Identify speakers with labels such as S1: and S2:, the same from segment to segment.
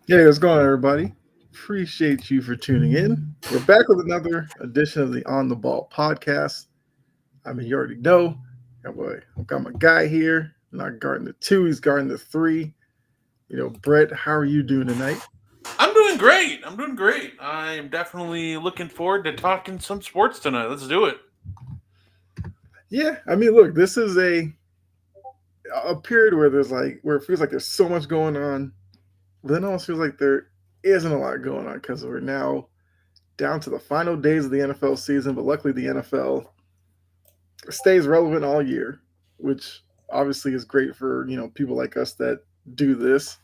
S1: Hey, what's going on, everybody? Appreciate you for tuning in. We're back with another edition of the On the Ball podcast. I mean, you already know. I've got my guy here, not guarding the two, he's guarding the three. Brett, how are you doing tonight?
S2: I'm doing great. I'm doing great. I'm definitely looking forward to talking some sports tonight. Let's do it.
S1: Yeah, I mean, look, this is a period where where it feels like there's so much going on, but then it almost feels like there isn't a lot going on because we're now down to the final days of the NFL season. But luckily, the NFL stays relevant all year, which obviously is great for people like us that do this.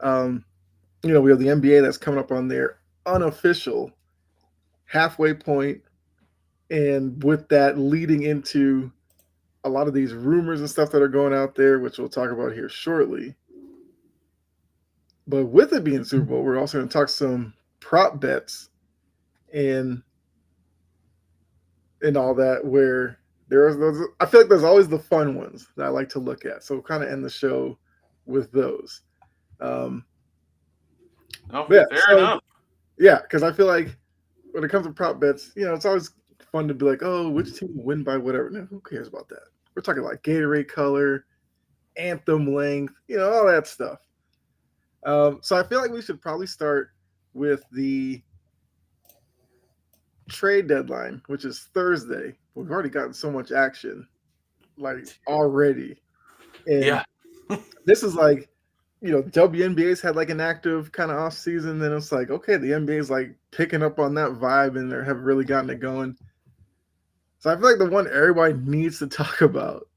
S1: Um, we have the NBA that's coming up on their unofficial halfway point, and with that leading into a lot of these rumors and stuff that are going out there, which we'll talk about here shortly. But with it being Super Bowl, we're also going to talk some prop bets and all that. Where there's those, I feel like there's always the fun ones that I like to look at. So we'll kind of end the show with those. Um,
S2: Oh,
S1: but yeah,
S2: fair
S1: so
S2: enough.
S1: yeah, because I feel like when it comes to prop bets, it's always fun to be like, oh, which team will win by whatever. No, who cares about that? We're talking like Gatorade color, anthem length, all that stuff. So I feel like we should probably start with the trade deadline, which is Thursday. We've already gotten so much action, like already, and
S2: Yeah.
S1: this is like, WNBA's had like an active kind of off season. Then it's like, okay, the NBA is like picking up on that vibe and they have really gotten it going. So I feel like the one everybody needs to talk about,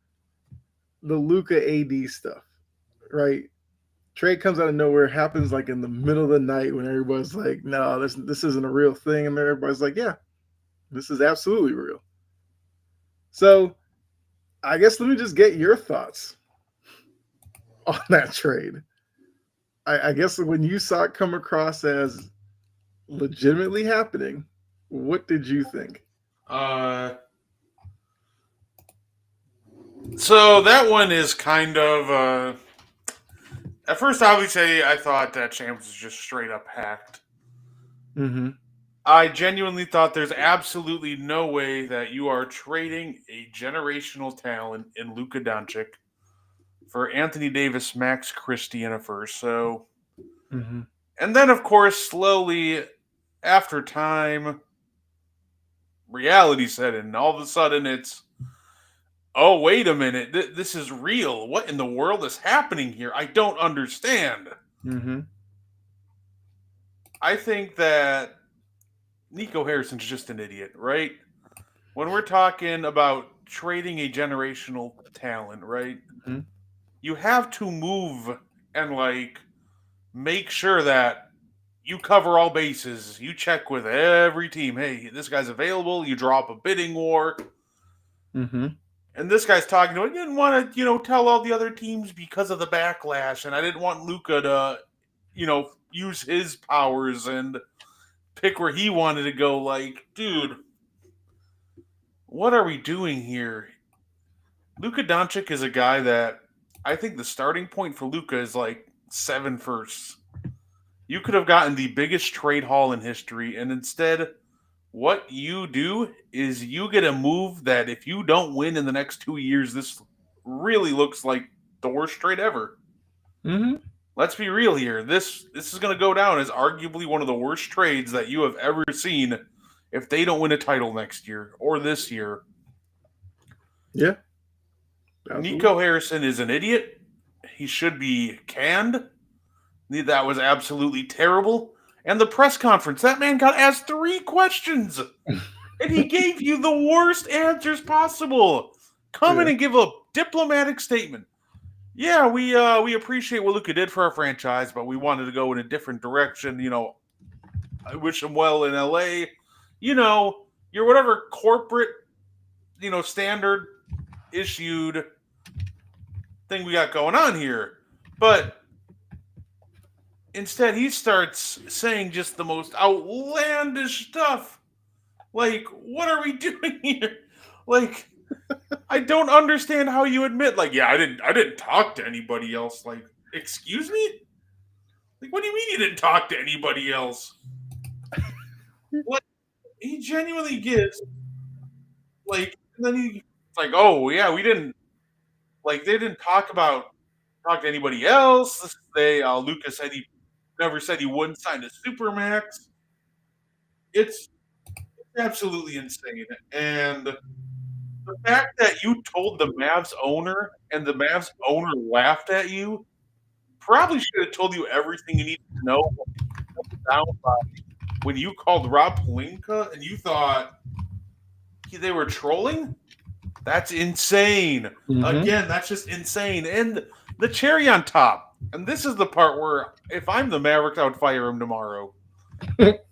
S1: the Luca AD stuff, right? Trade comes out of nowhere, happens like in the middle of the night when everybody's like, no, this isn't a real thing, and everybody's like, yeah, this is absolutely real. So I guess let me just get your thoughts on that trade. I guess when you saw it come across as legitimately happening, what did you think?
S2: Uh, so that one is kind of. At first, obviously, I thought that Champs was just straight up hacked.
S1: Mm-hmm.
S2: I genuinely thought there's absolutely no way that you are trading a generational talent in Luka Doncic for Anthony Davis, Max Christie, and a first. So,
S1: Mm-hmm.
S2: and then of course, slowly after time, reality set in. All of a sudden, it's oh wait a minute, this is real. What in the world is happening here? I don't understand.
S1: Mm-hmm.
S2: I think that Nico Harrison's just an idiot, right? When we're talking about trading a generational talent, right?
S1: Mm-hmm.
S2: You have to move and like make sure that you cover all bases. You check with every team. Hey, this guy's available. You drop a bidding war.
S1: Mm-hmm.
S2: And this guy's talking to. I didn't want to, tell all the other teams because of the backlash, and I didn't want Luca to, use his powers and pick where he wanted to go. Like, dude, what are we doing here? Luka Doncic is a guy that I think the starting point for Luka is like seven firsts. You could have gotten the biggest trade haul in history, and instead, what you do is you get a move that if you don't win in the next 2 years, this really looks like the worst trade ever.
S1: Mm-hmm.
S2: Let's be real here. This is going to go down as arguably one of the worst trades that you have ever seen if they don't win a title next year or this year.
S1: Yeah, absolutely.
S2: Nico Harrison is an idiot. He should be canned. That was absolutely terrible. And the press conference, that man got asked 3 questions and he gave you the worst answers possible. Come in
S1: Yeah.
S2: and give a diplomatic statement. Yeah, we appreciate what Luca did for our franchise, but we wanted to go in a different direction. I wish him well in LA. You know, your whatever corporate, standard issued thing we got going on here. But instead, he starts saying just the most outlandish stuff. Like, what are we doing here? Like, I don't understand how you admit, like, yeah, I didn't talk to anybody else. Like, excuse me? Like, what do you mean you didn't talk to anybody else? Like, he genuinely gives, like, and then he's like, oh, yeah, we didn't, like, they didn't talk to anybody else. Lucas said he never said he wouldn't sign a supermax. It's absolutely insane. And the fact that you told the Mavs owner and the Mavs owner laughed at you probably should have told you everything you needed to know down by when you called Rob Pelinka and you thought they were trolling. That's insane. Again, that's just insane. And the cherry on top, and this is the part where if I'm the Mavericks, I would fire him tomorrow.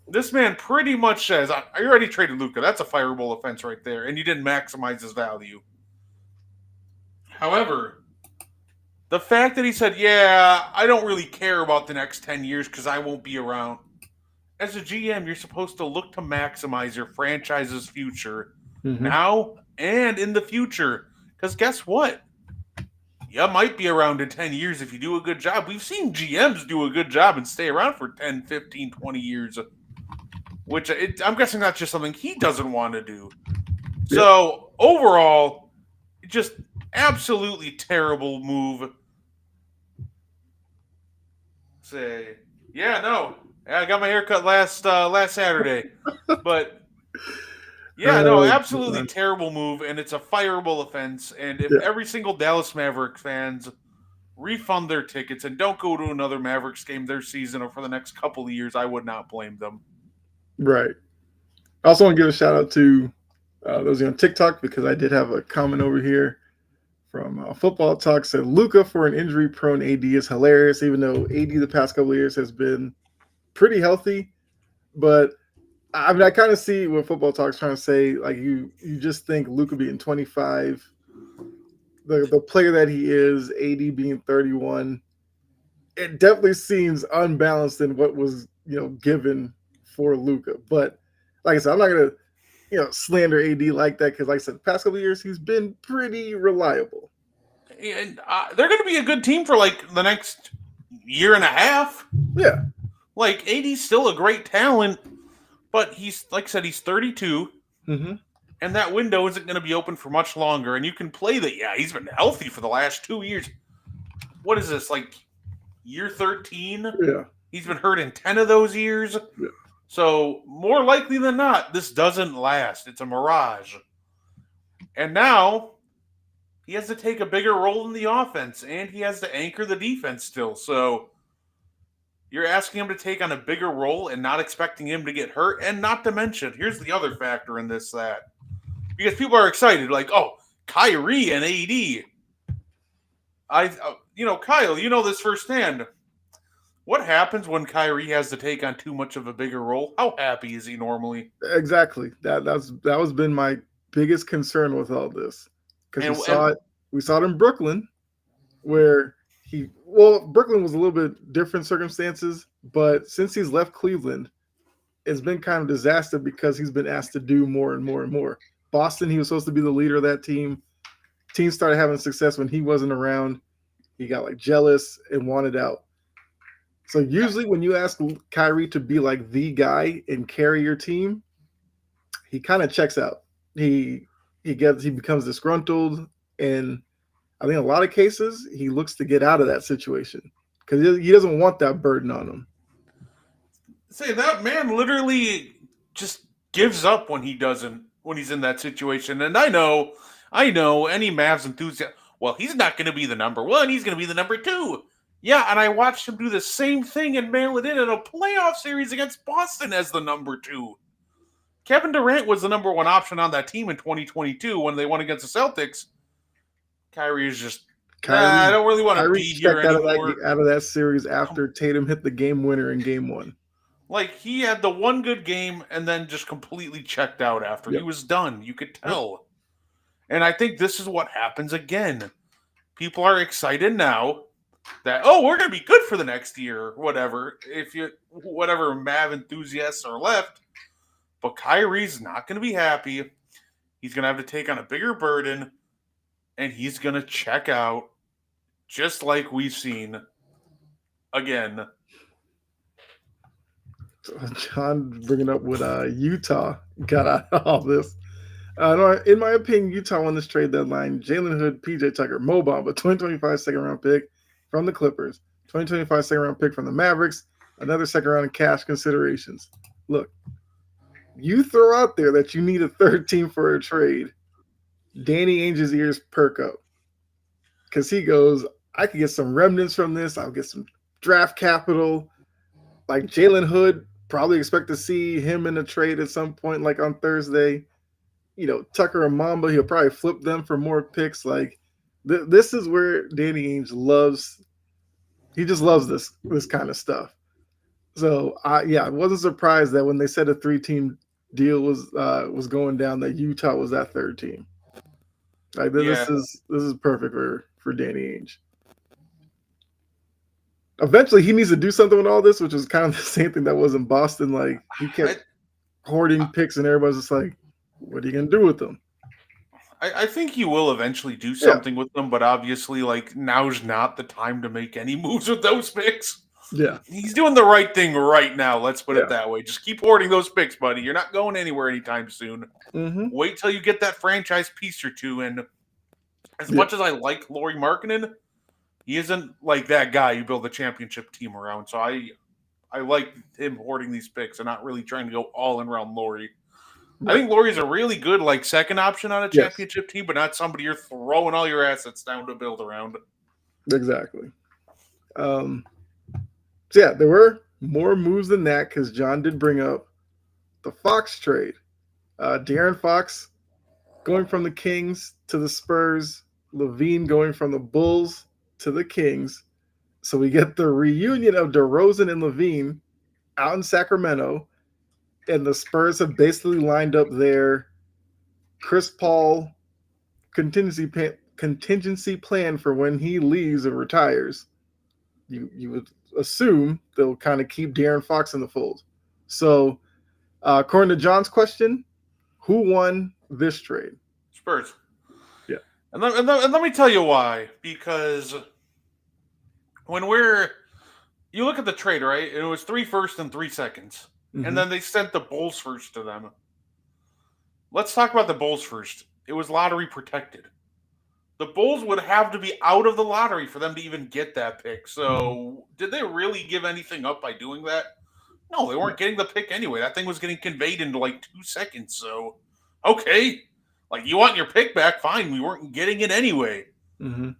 S2: This man pretty much says, I already traded Luka. That's a fireable offense right there. And you didn't maximize his value. However, the fact that he said, yeah, I don't really care about the next 10 years because I won't be around. As a GM, you're supposed to look to maximize your franchise's future now and in the future. Because guess what? You might be around in 10 years if you do a good job. We've seen GMs do a good job and stay around for 10, 15, 20 years, which I'm guessing that's just something he doesn't want to do. So, overall, just absolutely terrible move. Say, yeah, no, I got my haircut last Saturday, but yeah, no, absolutely terrible move, and it's a fireable offense. And if every single Dallas Mavericks fans refund their tickets and don't go to another Mavericks game their season or for the next couple of years, I would not blame them.
S1: Right. I also want to give a shout out to those on TikTok because I did have a comment over here from Football Talk said Luka for an injury-prone AD is hilarious, even though AD the past couple of years has been pretty healthy. But I mean, I kind of see what Football Talk's trying to say. Like you just think Luka being 25, the player that he is, AD being 31, it definitely seems unbalanced in what was given for Luka. But like I said, I'm not gonna slander AD like that because, like I said, the past couple of years he's been pretty reliable.
S2: And they're going to be a good team for like the next year and a half.
S1: Yeah,
S2: like AD's still a great talent, but he's like I said, he's 32. And that window isn't going to be open for much longer. And you can play that. Yeah, he's been healthy for the last 2 years. What is this, like year 13?
S1: Yeah.
S2: He's been hurt in 10 of those years.
S1: Yeah.
S2: So more likely than not, this doesn't last. It's a mirage. And now he has to take a bigger role in the offense, and he has to anchor the defense still. So you're asking him to take on a bigger role and not expecting him to get hurt. And not to mention, here's the other factor in this because people are excited, like, oh, Kyrie and AD. Kyle, you know this firsthand. What happens when Kyrie has to take on too much of a bigger role? How happy is he normally?
S1: Exactly. That was been my biggest concern with all this because we saw it in Brooklyn, where Brooklyn was a little bit different circumstances, but since he's left Cleveland, it's been kind of disaster because he's been asked to do more and more and more. Boston, he was supposed to be the leader of that team. Team started having success when he wasn't around. He got like jealous and wanted out. So usually when you ask Kyrie to be like the guy and carry your team, he kind of checks out. He becomes disgruntled, and I think in a lot of cases he looks to get out of that situation because he doesn't want that burden on him.
S2: Say that man literally just gives up when he's in that situation. And I know any Mavs enthusiast. Well, he's not going to be the number one. He's going to be the number two. Yeah, and I watched him do the same thing and mail it in a playoff series against Boston as the number two. Kevin Durant was the number one option on that team in 2022 when they won against the Celtics. Kyrie is just, I don't really want to be here anymore.
S1: Out of that series after Tatum hit the game winner in game one.
S2: Like, he had the one good game and then just completely checked out after. He was done. You could tell. And I think this is what happens again. People are excited now that, we're going to be good for the next year or whatever. Whatever Mav enthusiasts are left. But Kyrie's not going to be happy. He's going to have to take on a bigger burden. And he's going to check out just like we've seen again
S1: John bringing up what Utah got out of all this. No, in my opinion, Utah won this trade deadline. Jalen Hood, PJ Tucker, Mo Bamba, 2025 second round pick from the Clippers, 2025 second round pick from the Mavericks, another second round in cash considerations. Look, you throw out there that you need a third team for a trade, Danny Ainge's ears perk up because he goes, I could get some remnants from this. I'll get some draft capital. Like Jalen Hood, probably expect to see him in a trade at some point, like on Thursday. Tucker and Mamba, he'll probably flip them for more picks. Like this is where Danny Ainge loves. He just loves this kind of stuff. So I wasn't surprised that when they said a 3-team deal was going down, that Utah was that third team. Like
S2: Yeah,
S1: this is perfect for Danny Ainge. Eventually, he needs to do something with all this, which is kind of the same thing that was in Boston. Like he kept
S2: I,
S1: hoarding picks, and everybody's just like, "What are you gonna do with them?"
S2: I think he will eventually do
S1: Yeah,
S2: something with them, but obviously, like now's not the time to make any moves with those picks.
S1: yeah,
S2: He's doing the right thing right now. Let's put it
S1: yeah.
S2: that way. Just keep hoarding those picks, buddy. You're not going anywhere anytime soon.
S1: Mm-hmm.
S2: Wait till you get that franchise piece or two. And as
S1: Yeah,
S2: much as I like Lauri Markkinen, he isn't like that guy you build a championship team around. So I like him hoarding these picks and not really trying to go all in around Laurie. I
S1: right.
S2: think Laurie's a really good like second option on a
S1: Yes,
S2: championship team, but not somebody you're throwing all your assets down to build around.
S1: exactly. Um, so yeah, there were more moves than that because John did bring up the Fox trade. De'Aaron Fox going from the Kings to the Spurs. Levine going from the Bulls to the Kings. So we get the reunion of DeRozan and Levine out in Sacramento, and the Spurs have basically lined up their Chris Paul contingency plan for when he leaves and retires. You would assume they'll kind of keep De'Aaron Fox in the fold. So, according to John's question, who won this trade?
S2: Spurs.
S1: Yeah.
S2: And let me tell you why. Because when you look at the trade, right? It was 3 firsts and 3 seconds. And
S1: Mm-hmm.
S2: then they sent the Bulls first to them. Let's talk about the Bulls first. It was lottery protected. The Bulls would have to be out of the lottery for them to even get that pick. So, did they really give anything up by doing that? No, they weren't getting the pick anyway. That thing was getting conveyed into like 2 seconds. So, okay, like you want your pick back, fine. We weren't getting it anyway.
S1: Mm-hmm.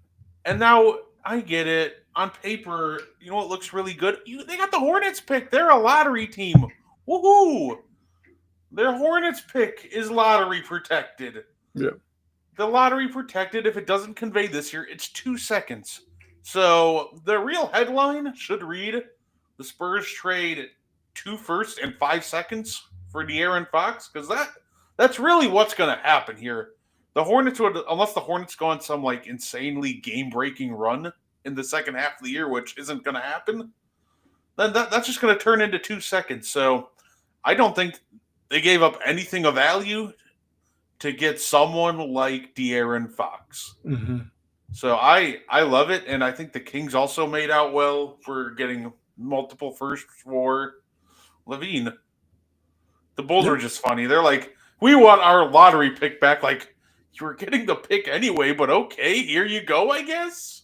S2: And now I get it. On paper, you know what looks really good? They got the Hornets pick. They're a lottery team. Woohoo! Their Hornets pick is lottery protected.
S1: Yeah.
S2: The lottery protected, if it doesn't convey this year, it's 2 seconds. So the real headline should read the Spurs trade 2 firsts and 5 seconds for De'Aaron Fox, because that's really what's gonna happen here. The Hornets would, unless the Hornets go on some like insanely game breaking run in the second half of the year, which isn't gonna happen, then that's just gonna turn into 2 seconds. So I don't think they gave up anything of value to get someone like De'Aaron Fox.
S1: Mm-hmm.
S2: So I love it, and I think the Kings also made out well for getting multiple firsts for Levine. The Bulls
S1: Yeah.
S2: were just funny. They're like, we want our lottery pick back. Like, you were getting the pick anyway, but okay, here you go, I guess.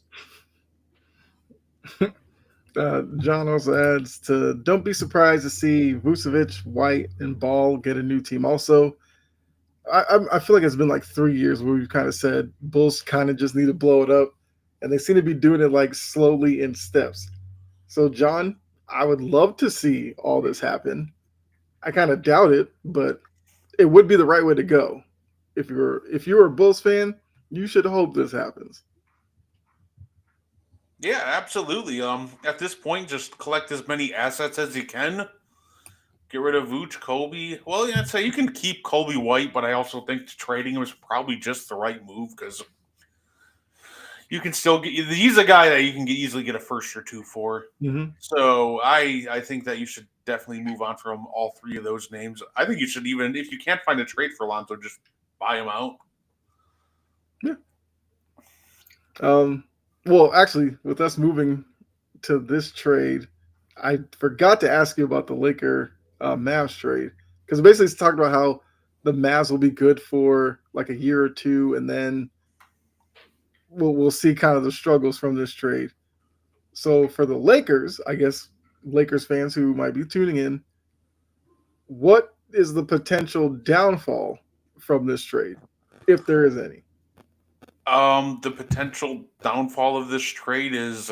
S1: John also adds to don't be surprised to see Vucevic, White, and Ball get a new team. Also, I feel like it's been like 3 years where we've kind of said Bulls kind of just need to blow it up, and they seem to be doing it like slowly in steps. So, John, I would love to see all this happen. I kind of doubt it, but it would be the right way to go. If you're a Bulls fan, you should hope this happens.
S2: Yeah, absolutely. At this point, just collect as many assets as you can. Get rid of Vooch, Kobe. Well, yeah, I'd say you can keep Kobe White, but I also think trading him is probably just the right move because you can still get. He's a guy that you can easily get a first or two for.
S1: Mm-hmm.
S2: So I think that you should definitely move on from all three of those names. I think you should even if you can't find a trade for Lonzo, just buy him out.
S1: Yeah. Well, actually, with us moving to this trade, I forgot to ask you about the Laker Mavs trade because basically it's talked about how the Mavs will be good for like a year or two, and then we'll see kind of the struggles from this trade. So for the Lakers, I guess Lakers fans who might be tuning in, what is the potential downfall from this trade, if there is any?
S2: The potential downfall of this trade is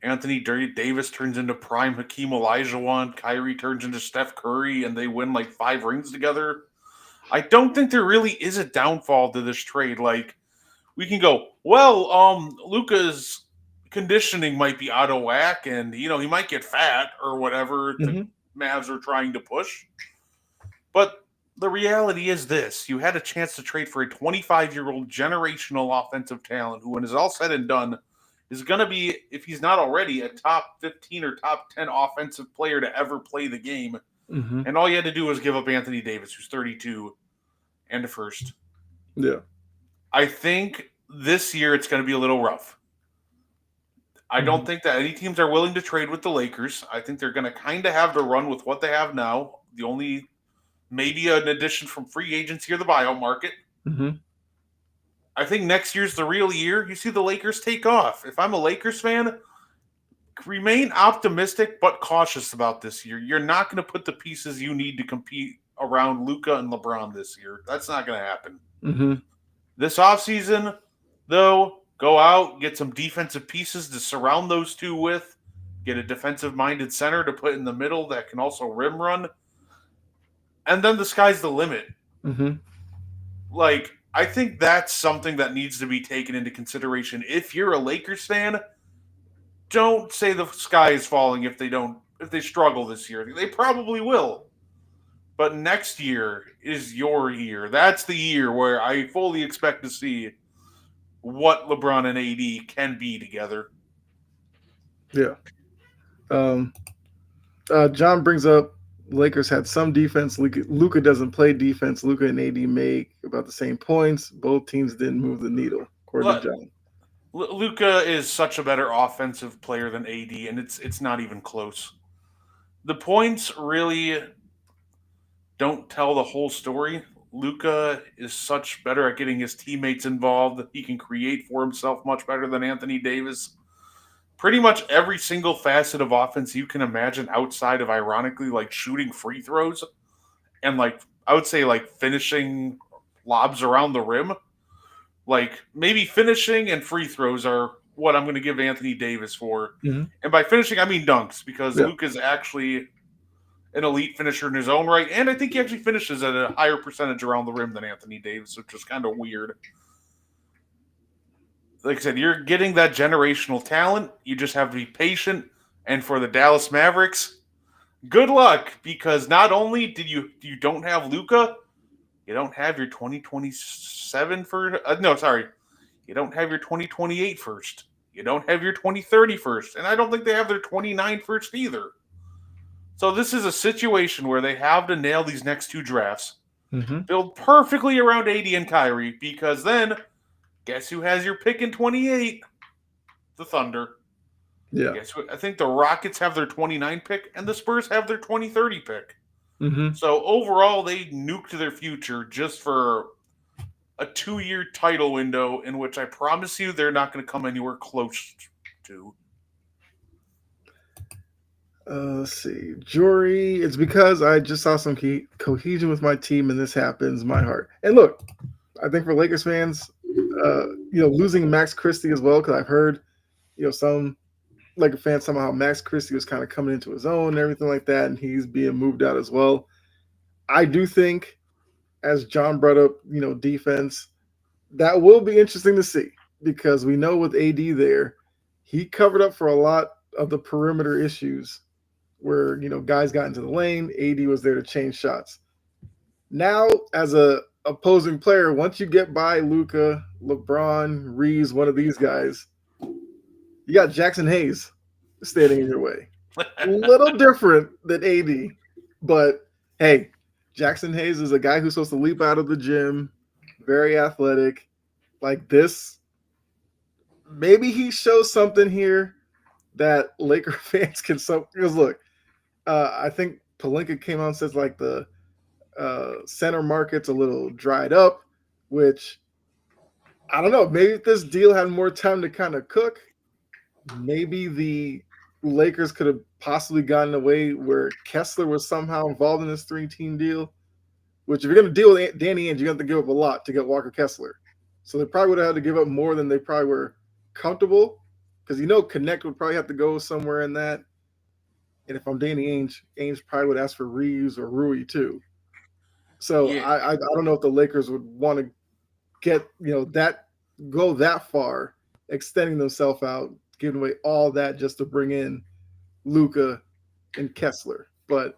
S2: Anthony Davis turns into prime Hakeem Olajuwon, Kyrie turns into Steph Curry, and they win like 5 rings together. I don't think there really is a downfall to this trade. Like, we can go, well, Luca's conditioning might be out of whack, and he might get fat or whatever the
S1: Mm-hmm.
S2: Mavs are trying to push. But the reality is this: you had a chance to trade for a 25-year-old generational offensive talent who, when it's all said and done, is going to be, if he's not already, a top 15 or top 10 offensive player to ever play the game.
S1: Mm-hmm.
S2: And all you had to do was give up Anthony Davis, who's 32, and a first.
S1: Yeah.
S2: I think this year it's going to be a little rough. I
S1: Mm-hmm.
S2: don't think that any teams are willing to trade with the Lakers. I think they're going to kind of have to run with what they have now. The only, maybe an addition from free agency or the buyout market.
S1: Mm-hmm.
S2: I think next year's the real year. You see the Lakers take off. If I'm a Lakers fan, remain optimistic but cautious about this year. You're not going to put the pieces you need to compete around Luka and LeBron this year. That's not going to happen.
S1: Mm-hmm.
S2: This offseason, though, go out, get some defensive pieces to surround those two with, get a defensive minded center to put in the middle that can also rim run, and then the sky's the limit.
S1: Mm-hmm.
S2: Like, I think that's something that needs to be taken into consideration. If you're a Lakers fan, don't say the sky is falling if they struggle this year. They probably will. But next year is your year. That's the year where I fully expect to see what LeBron and AD can be together.
S1: Yeah. Um, John brings up Lakers had some defense. Luca doesn't play defense. Luca and AD make about the same points. Both teams didn't move the needle, according to John.
S2: Luka is such a better offensive player than AD, and it's not even close. The points really don't tell the whole story. Luka is such better at getting his teammates involved. He can create for himself much better than Anthony Davis. Pretty much every single facet of offense you can imagine outside of, ironically, like shooting free throws and, like, I would say, like, finishing lobs around the rim. Like, maybe finishing and free throws are what I'm going to give Anthony Davis for.
S1: Mm-hmm.
S2: And by finishing, I mean dunks, because
S1: Yeah.
S2: Luke is actually an elite finisher in his own right. And I think he actually finishes at a higher percentage around the rim than Anthony Davis, which is kind of weird. Like I said, you're getting that generational talent. You just have to be patient. And for the Dallas Mavericks, good luck, because not only did you don't have Luka, you don't have your 2027 first. No, sorry. You don't have your 2028 first. You don't have your 2030 first. And I don't think they have their 29 first either. So this is a situation where they have to nail these next two drafts,
S1: Mm-hmm.
S2: build perfectly around AD and Kyrie, because then guess who has your pick in 28? The Thunder.
S1: Yeah.
S2: Guess what? I think the Rockets have their 29 pick and the Spurs have their 2030 pick.
S1: Mm-hmm.
S2: So overall, they nuked their future just for a 2-year title window in which I promise you they're not going to come anywhere close to.
S1: Let's see. Jory, it's because I just saw some cohesion with my team and this happens, my heart. And look, I think for Lakers fans, losing Max Christie as well, because I've heard, some Lakers fans somehow Max Christie was kind of coming into his own and everything like that, and he's being moved out as well. I do think, as John brought up, defense, that will be interesting to see, because we know with AD there, he covered up for a lot of the perimeter issues where, guys got into the lane. AD was there to change shots. Now, as a opposing player, once you get by Luka, LeBron, Reeves, one of these guys, you got Jackson Hayes standing in your way. A little different than AD, but hey, Jackson Hayes is a guy who's supposed to leap out of the gym, very athletic. Like this, maybe he shows something here. that Laker fans can because look, I think Palinka came out and says like the center market's a little dried up, which I don't know. Maybe if this deal had more time to kind of cook, maybe the Lakers could have possibly gotten away where Kessler was somehow involved in this three-team deal. Which, if you're going to deal with Danny Ainge, you have to give up a lot to get Walker Kessler. So they probably would have had to give up more than they probably were comfortable. Because Connect would probably have to go somewhere in that. And if I'm Danny Ainge, Ainge probably would ask for Reeves or Rui too. So
S2: Yeah,
S1: I don't know if the Lakers would want to get that go that far, extending themselves out, giving away all that just to bring in Luca and Kessler. But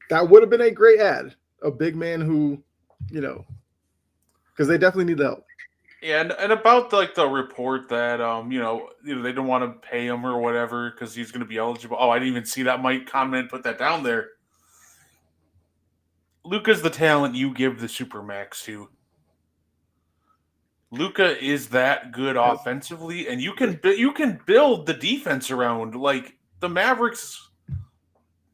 S1: that would have been a great ad. A big man who, because they definitely need the help.
S2: yeah, and about like the report that they didn't want to pay him or whatever because he's going to be eligible. Oh, I didn't even see that. Mike comment put that down there. Luca's the talent you give the supermax to. Luca is that good offensively, and you can build the defense around. Like the Mavericks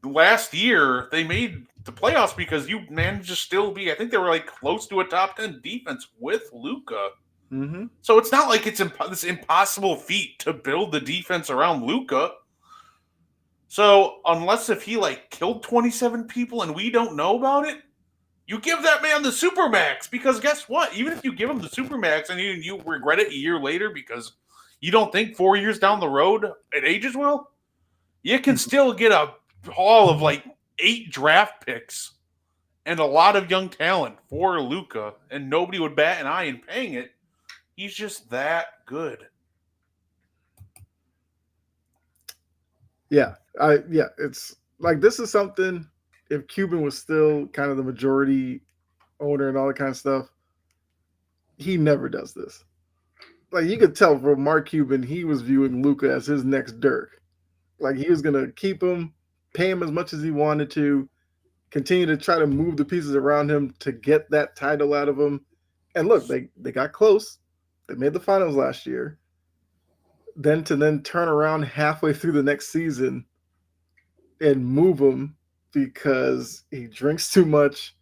S2: last year, they made the playoffs because you managed to still be. I think they were like close to a top 10 defense with Luca.
S1: Mm-hmm.
S2: So it's not like it's this impossible feat to build the defense around Luca. So unless if he like killed 27 people and we don't know about it, you give that man the supermax because guess what? Even if you give him the supermax and you regret it a year later because you don't think 4 years down the road it ages well, you can still get a haul of like 8 draft picks and a lot of young talent for Luca, and nobody would bat an eye in paying it. He's just that good.
S1: Yeah, it's like this is something. If Cuban was still kind of the majority owner and all that kind of stuff, he never does this. Like you could tell from Mark Cuban, he was viewing Luca as his next Dirk. Like he was gonna keep him, pay him as much as he wanted to, continue to try to move the pieces around him to get that title out of him. And look, they got close. They made the finals last year. Then turn around halfway through the next season and move him because he drinks too much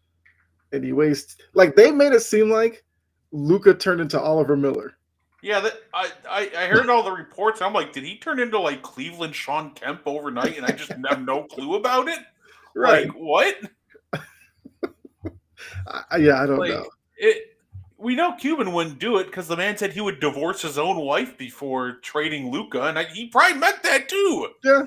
S1: and he wastes. Like they made it seem like Luca turned into Oliver Miller.
S2: Yeah, I heard all the reports. I'm like, did he turn into like Cleveland Sean Kemp overnight, and I just have no clue about it?
S1: Right.
S2: Like what?
S1: I don't
S2: Like
S1: know.
S2: it. We know Cuban wouldn't do it because the man said he would divorce his own wife before trading Luca, and he probably meant that too.
S1: Yeah.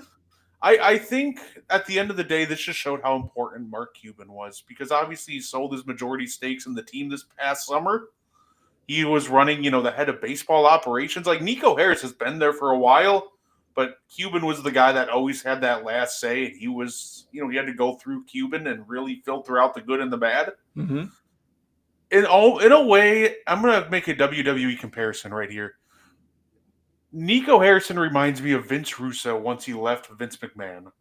S2: I think at the end of the day, this just showed how important Mark Cuban was because obviously he sold his majority stakes in the team this past summer. He was running, the head of baseball operations. Like Nico Harris has been there for a while, but Cuban was the guy that always had that last say. And he was, he had to go through Cuban and really filter out the good and the bad.
S1: Mm-hmm.
S2: In a way, I'm gonna make a WWE comparison right here. Nico Harrison reminds me of Vince Russo once he left Vince McMahon.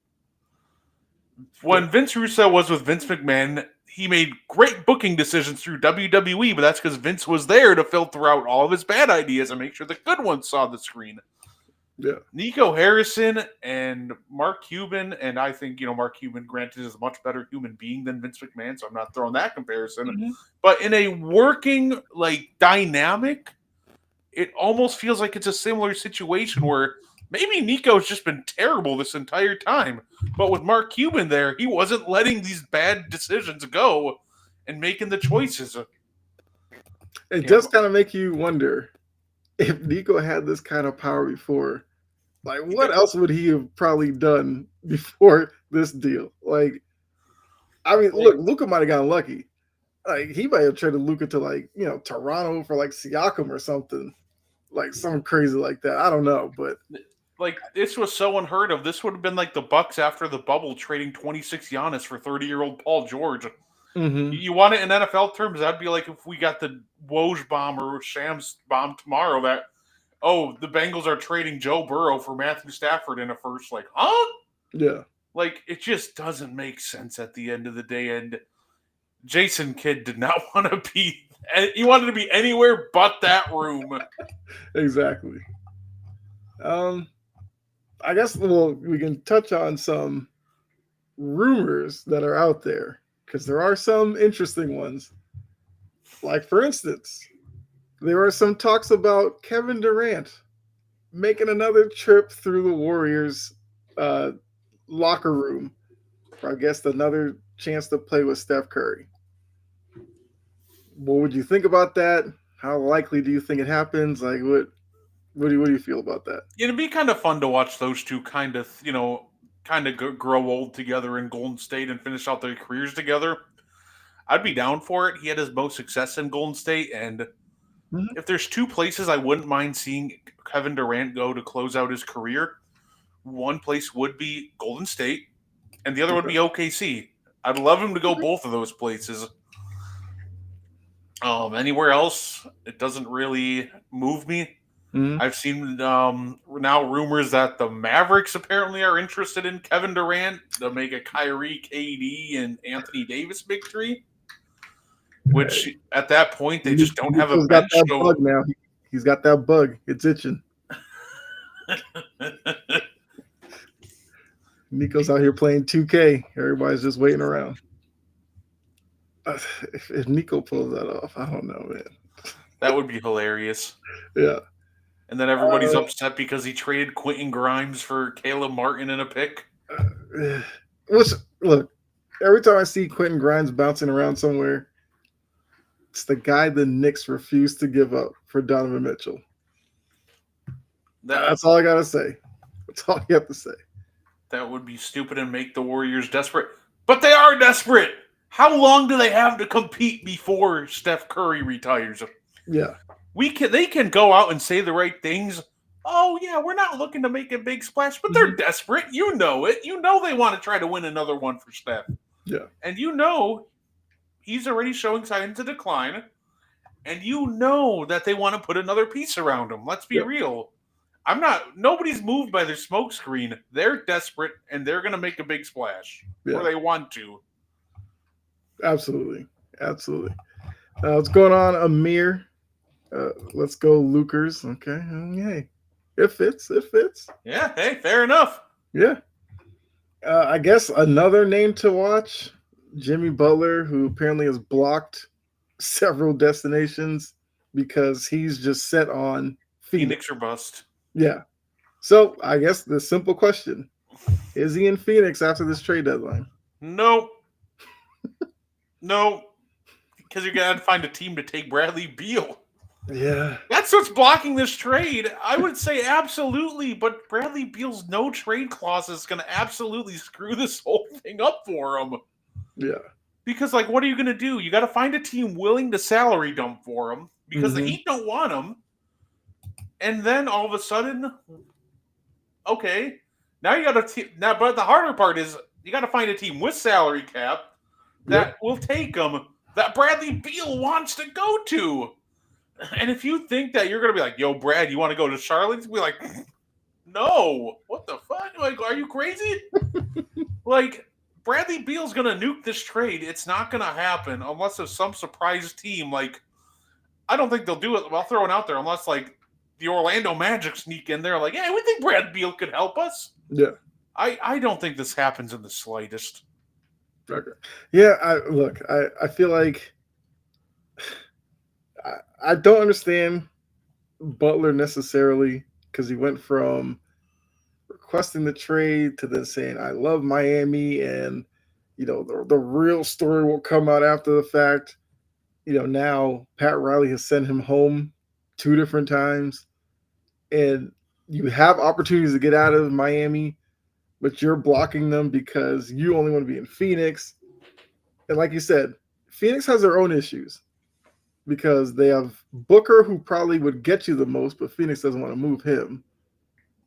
S2: When Vince Russo was with Vince McMahon, he made great booking decisions through WWE, but that's because Vince was there to filter out all of his bad ideas and make sure the good ones saw the screen.
S1: Yeah.
S2: Nico Harrison and Mark Cuban, and I think, Mark Cuban, granted, is a much better human being than Vince McMahon, so I'm not throwing that comparison.
S1: Mm-hmm.
S2: But in a working, dynamic, it almost feels like it's a similar situation where maybe Nico's just been terrible this entire time. But with Mark Cuban there, he wasn't letting these bad decisions go and making the choices.
S1: It does kind of make you wonder if Nico had this kind of power before. Like, what else would he have probably done before this deal? Like, I mean, look, Luca might have gotten lucky. Like, he might have traded Luca to Toronto for Siakam or something, like something crazy like that. I don't know, but
S2: this was so unheard of. This would have been like the Bucks after the bubble trading 26 Giannis for 30-year-old Paul George.
S1: mm-hmm.
S2: You want it in NFL terms? That'd be like if we got the Woj bomb or Shams bomb tomorrow. That the Bengals are trading Joe Burrow for Matthew Stafford in a first. Like, huh?
S1: Yeah.
S2: Like it just doesn't make sense at the end of the day. And Jason Kidd did not want to be. He wanted to be anywhere but that room.
S1: Exactly. I guess we can touch on some rumors that are out there because there are some interesting ones. Like for instance, there are some talks about Kevin Durant making another trip through the Warriors uh, locker room for, I guess, another chance to play with Steph Curry. What would you think about that? How likely do you think it happens? Like, what do you feel about that?
S2: It'd be kind of fun to watch those two kind of, grow old together in Golden State and finish out their careers together. I'd be down for it. He had his most success in Golden State, and
S1: Mhm.
S2: if there's two places I wouldn't mind seeing Kevin Durant go to close out his career, one place would be Golden State, and the other would
S1: Okay.
S2: be OKC. I'd love him to go both of those places. Anywhere else, it doesn't really move me.
S1: Mhm.
S2: I've seen now rumors that the Mavericks apparently are interested in Kevin Durant to make a Kyrie, KD, and Anthony Davis victory. Which at that point they just don't have a
S1: Nico's got
S2: bench.
S1: that
S2: So
S1: bug now. He's got that bug. It's itching. Nico's out here playing 2K. Everybody's just waiting around. If Nico pulls that off, I don't know, man.
S2: that would be hilarious.
S1: Yeah.
S2: And then everybody's upset because he traded Quentin Grimes for Caleb Martin in a pick.
S1: Which, look, every time I see Quentin Grimes bouncing around somewhere, it's the guy the Knicks refused to give up for Donovan Mitchell. That's all I gotta say. That's all you have to say.
S2: That would be stupid and make the Warriors desperate. But they are desperate. How long do they have to compete before Steph Curry retires?
S1: Yeah.
S2: They can go out and say the right things. Oh yeah, we're not looking to make a big splash, but they're desperate. You know it. You know they want to try to win another one for Steph.
S1: Yeah.
S2: And you know he's already showing signs of decline. And you know that they want to put another piece around him. Let's be real. Nobody's moved by their smoke screen. They're desperate and they're going to make a big splash. Or they want to.
S1: Absolutely. Absolutely. What's going on, Amir? Let's go, Lucers. Okay. Hey, it fits. It fits.
S2: Yeah. Hey, fair enough.
S1: Yeah. I guess another name to watch, Jimmy Butler, who apparently has blocked several destinations because he's just set on
S2: Phoenix or bust.
S1: Yeah. So I guess the simple question, is he in Phoenix after this trade deadline?
S2: No. No. Because you're going to find a team to take Bradley Beal.
S1: Yeah.
S2: That's what's blocking this trade. I would say absolutely, but Bradley Beal's no trade clause is going to absolutely screw this whole thing up for him.
S1: Yeah.
S2: Because, what are you going to do? You got to find a team willing to salary dump for him because the Heat don't want him. And then all of a sudden, okay, now you got a team. Now, but the harder part is you got to find a team with salary cap that will take him, that Bradley Beal wants to go to. And if you think that you're going to be like, yo, Brad, you want to go to Charlotte? Be like, no. What the fuck? Are you crazy? Bradley Beal's going to nuke this trade. It's not going to happen unless there's some surprise team. I don't think they'll do it. I'll throw it out there unless, the Orlando Magic sneak in there hey, we think Brad Beal could help us.
S1: Yeah.
S2: I don't think this happens in the slightest.
S1: Okay. Yeah, I feel like I don't understand Butler necessarily because he went from requesting the trade to then saying, I love Miami and, the real story will come out after the fact. Now Pat Riley has sent him home 2 different times and you have opportunities to get out of Miami, but you're blocking them because you only want to be in Phoenix. And like you said, Phoenix has their own issues because they have Booker, who probably would get you the most, but Phoenix doesn't want to move him.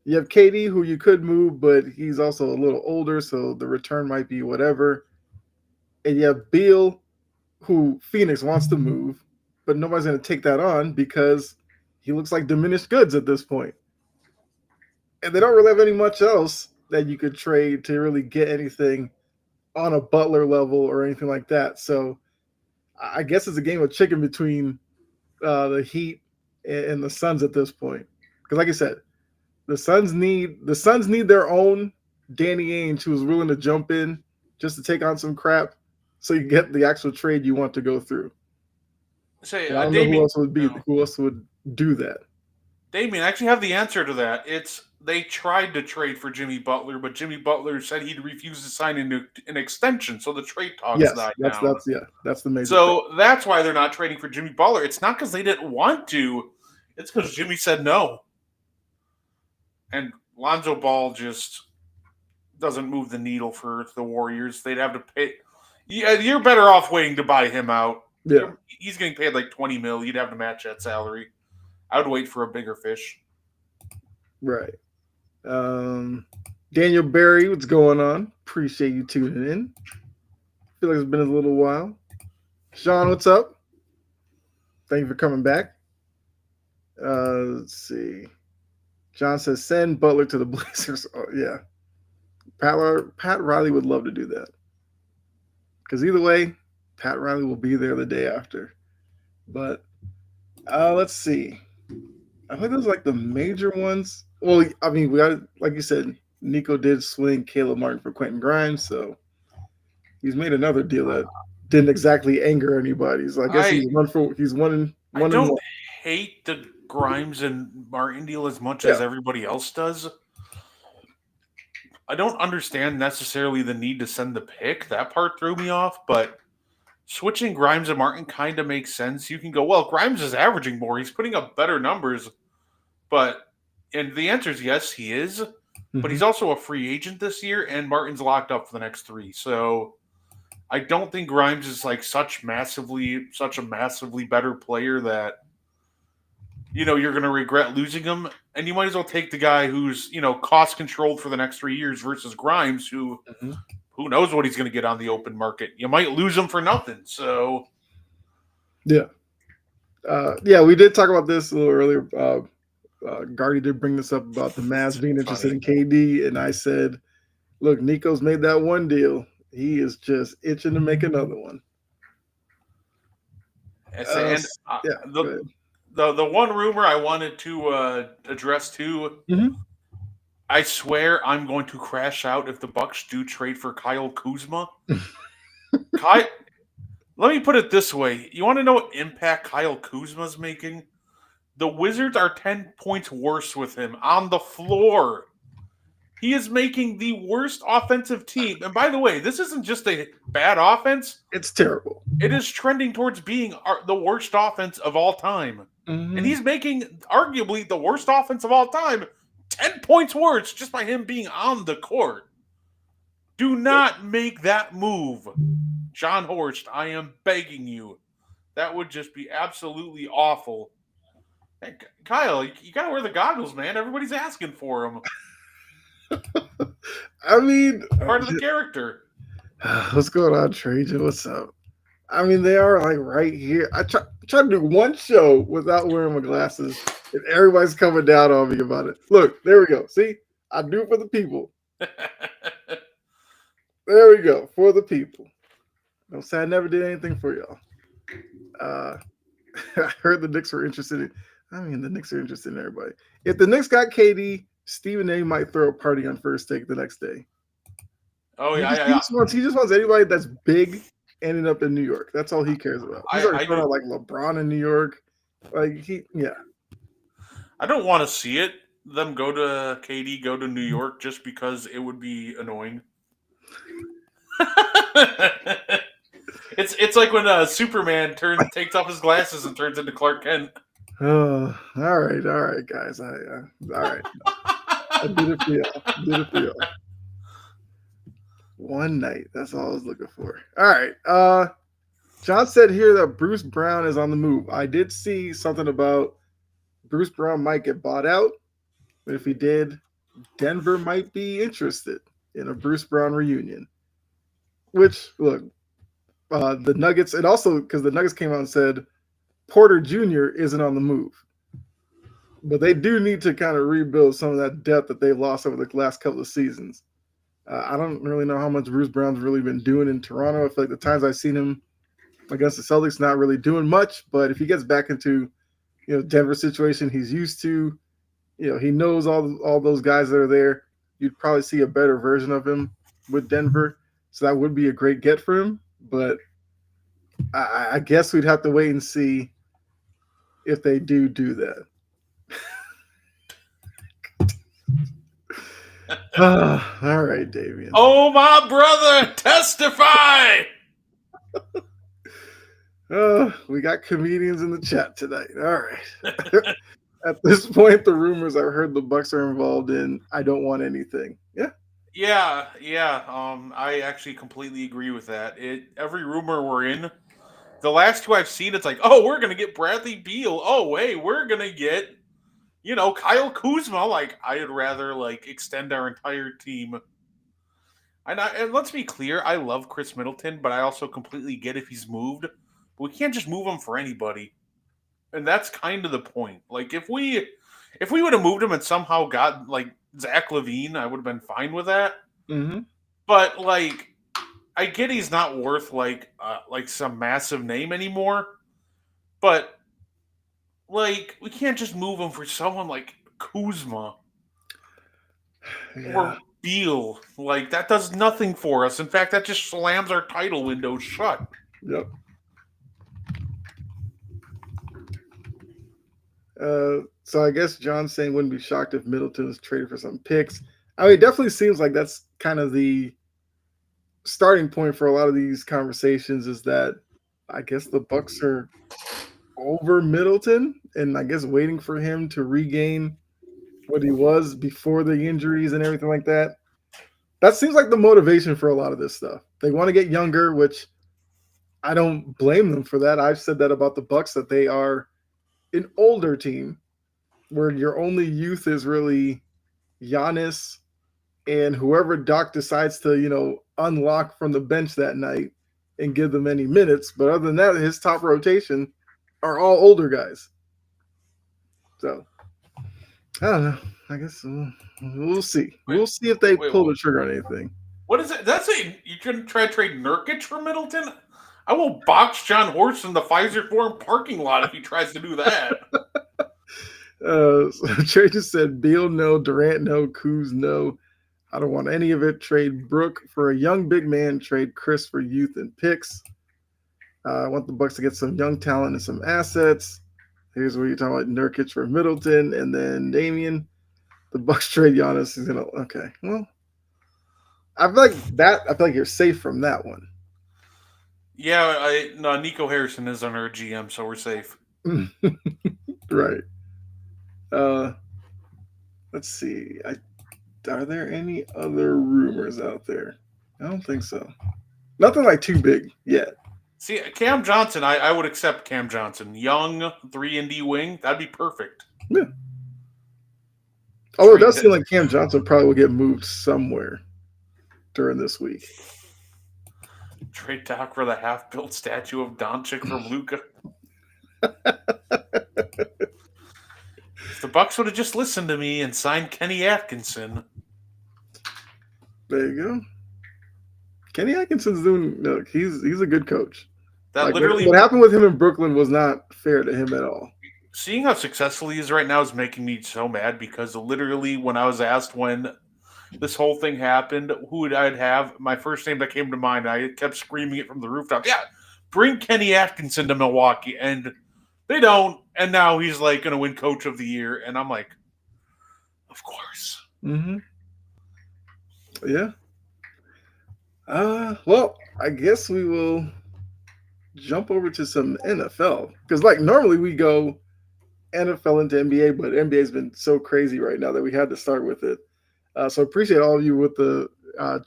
S1: You have KD, who you could move, but he's also a little older, so the return might be whatever. And you have Beal, who Phoenix wants to move, but nobody's going to take that on because he looks like diminished goods at this point. And they don't really have any much else that you could trade to really get anything on a Butler level or anything like that. So I guess it's a game of chicken between the Heat and the Suns at this point. Because like I said, The Suns need their own Danny Ainge who is willing to jump in just to take on some crap, so you get the actual trade you want to go through.
S2: Say,
S1: And I don't know
S2: Damien.
S1: who else would do that.
S2: Damien, I actually have the answer to that. It's they tried to trade for Jimmy Butler, but Jimmy Butler said he'd refuse to sign an extension, so the trade talks
S1: Yes,
S2: died down.
S1: that's the major.
S2: So that's why they're not trading for Jimmy Butler. It's not because they didn't want to; it's because Jimmy said no. And Lonzo Ball just doesn't move the needle for the Warriors. They'd have to pay. Yeah, you're better off waiting to buy him out.
S1: Yeah,
S2: he's getting paid like $20 million. You'd have to match that salary. I would wait for a bigger fish.
S1: right. Daniel Barry, what's going on? Appreciate you tuning in. Feel like it's been a little while. Sean, what's up? Thank you for coming back. Let's see. John says send Butler to the Blazers. Oh, yeah. Pat Riley would love to do that. Because either way, Pat Riley will be there the day after. But let's see. I think those are like the major ones. Well, I mean, we got, like you said, Nico did swing Caleb Martin for Quentin Grimes, so he's made another deal that didn't exactly anger anybody. So I guess he's one.
S2: I don't hate the Grimes and Martin deal as much as everybody else does. I don't understand necessarily the need to send the pick. That part threw me off, but switching Grimes and Martin kind of makes sense. You can go, well, Grimes is averaging more. He's putting up better numbers. And the answer is yes, he is. Mm-hmm. But he's also a free agent this year, and Martin's locked up for the next 3. So I don't think Grimes is like such a massively better player that, you're going to regret losing him. And you might as well take the guy who's, cost controlled for the next 3 years versus Grimes, who knows what he's going to get on the open market. You might lose him for nothing. So,
S1: yeah. We did talk about this a little earlier. Gardy did bring this up about the Mavs being interested in KD, and I said, look, Nico's made that one deal. He is just itching to make another one.
S2: The one rumor I wanted to address too, I swear I'm going to crash out if the Bucks do trade for Kyle Kuzma. Let me put it this way. You want to know what impact Kyle Kuzma's making? The Wizards are 10 points worse with him on the floor. He is making the worst offensive team. And by the way, this isn't just a bad offense.
S1: It's terrible.
S2: It is trending towards being the worst offense of all time. Mm-hmm. And he's making arguably the worst offense of all time 10 points worse just by him being on the court. Do not make that move. John Horst, I am begging you. That would just be absolutely awful. Hey, Kyle, you got to wear the goggles, man. Everybody's asking for them.
S1: I mean,
S2: part of the character.
S1: What's going on, Trajan? What's up? I mean, they are like right here. I try to do one show without wearing my glasses, and everybody's coming down on me about it. Look, there we go. See, I do it for the people. There we go, for the people. Don't say I never did anything for y'all. I heard the Knicks were interested in. I mean, the Knicks are interested in everybody. If the Knicks got KD, Stephen A. might throw a party on first take the next day.
S2: Oh,
S1: He just wants anybody that's big ending up in New York. That's all he cares about. He's already throwing out like LeBron in New York. I
S2: don't want to see it. Them go to KD, go to New York just because it would be annoying. It's like when Superman takes off his glasses and turns into Clark Kent.
S1: Oh, all right, guys. All right. I did it for y'all. One night. That's all I was looking for. All right. John said here that Bruce Brown is on the move. I did see something about Bruce Brown might get bought out. But if he did, Denver might be interested in a Bruce Brown reunion. Which, look, the Nuggets, and also because the Nuggets came out and said Porter Jr. isn't on the move. But they do need to kind of rebuild some of that depth that they've lost over the last couple of seasons. I don't really know how much Bruce Brown's really been doing in Toronto. I feel like the times I've seen him against the Celtics, not really doing much. But if he gets back into, Denver situation he's used to, he knows all those guys that are there. You'd probably see a better version of him with Denver, so that would be a great get for him. But I guess we'd have to wait and see if they do that. All right, Davian.
S2: Oh, my brother, testify!
S1: We got comedians in the chat tonight. All right. At this point, the rumors I've heard the Bucks are involved in, I don't want anything. Yeah.
S2: Yeah. I actually completely agree with that. Every rumor we're in, the last two I've seen, it's like, oh, we're gonna get Bradley Beal. Oh, hey, we're gonna get, Kyle Kuzma. Like, I'd rather extend our entire team. And let's be clear, I love Chris Middleton, but I also completely get if he's moved. But we can't just move him for anybody. And that's kind of the point. Like if we would have moved him and somehow got Zach LaVine, I would have been fine with that.
S1: Mm-hmm.
S2: But I get he's not worth some massive name anymore. But we can't just move him for someone like Kuzma or Beal. That does nothing for us. In fact, that just slams our title window shut.
S1: Yep. So I guess John's saying wouldn't be shocked if Middleton was traded for some picks. I mean, it definitely seems like that's kind of the starting point for a lot of these conversations is that I guess the Bucks are over Middleton and I guess waiting for him to regain what he was before the injuries and everything like that. That seems like the motivation for a lot of this stuff. They want to get younger, which I don't blame them for that. I've said that about the Bucks, that they are an older team where your only youth is really Giannis and whoever Doc decides to, unlock from the bench that night and give them any minutes. But other than that, his top rotation are all older guys. So I don't know. I guess we'll see. We'll see if they pull the trigger on anything.
S2: What is it? That's it. You couldn't try to trade Nurkic for Middleton? I will box John Horst in the Pfizer Forum parking lot if he tries to do that.
S1: So Trey just said Beal no, Durant no, Kuz no. I don't want any of it. Trade Brook for a young big man. Trade Chris for youth and picks. I want the Bucks to get some young talent and some assets. Here's where you're talking about Nurkic for Middleton, and then Damian. The Bucks trade Giannis. He's gonna okay. Well, I feel like you're safe from that one.
S2: Yeah, Nico Harrison is on our GM, so we're safe.
S1: Right. Let's see. Are there any other rumors out there? I don't think so. Nothing too big yet.
S2: See, Cam Johnson, I would accept Cam Johnson. Young, 3-and-D wing, that'd be perfect.
S1: Yeah. Although it does seem like Cam Johnson probably will get moved somewhere during this week.
S2: Trade Doc for the half-built statue of Doncic from Luka. If the Bucks would have just listened to me and signed Kenny Atkinson.
S1: There you go. Kenny Atkinson's doing. Look, he's a good coach.
S2: That literally
S1: what happened with him in Brooklyn was not fair to him at all.
S2: Seeing how successful he is right now is making me so mad because literally when I was asked when this whole thing happened, who would I'd have, my first name that came to mind, I kept screaming it from the rooftop. Yeah, bring Kenny Atkinson to Milwaukee, and they don't. And now he's going to win Coach of the Year, and I'm like, of course.
S1: Mm-hmm. Yeah. Well, I guess we will jump over to some NFL because, normally we go NFL into NBA, but NBA has been so crazy right now that we had to start with it. So appreciate all of you with the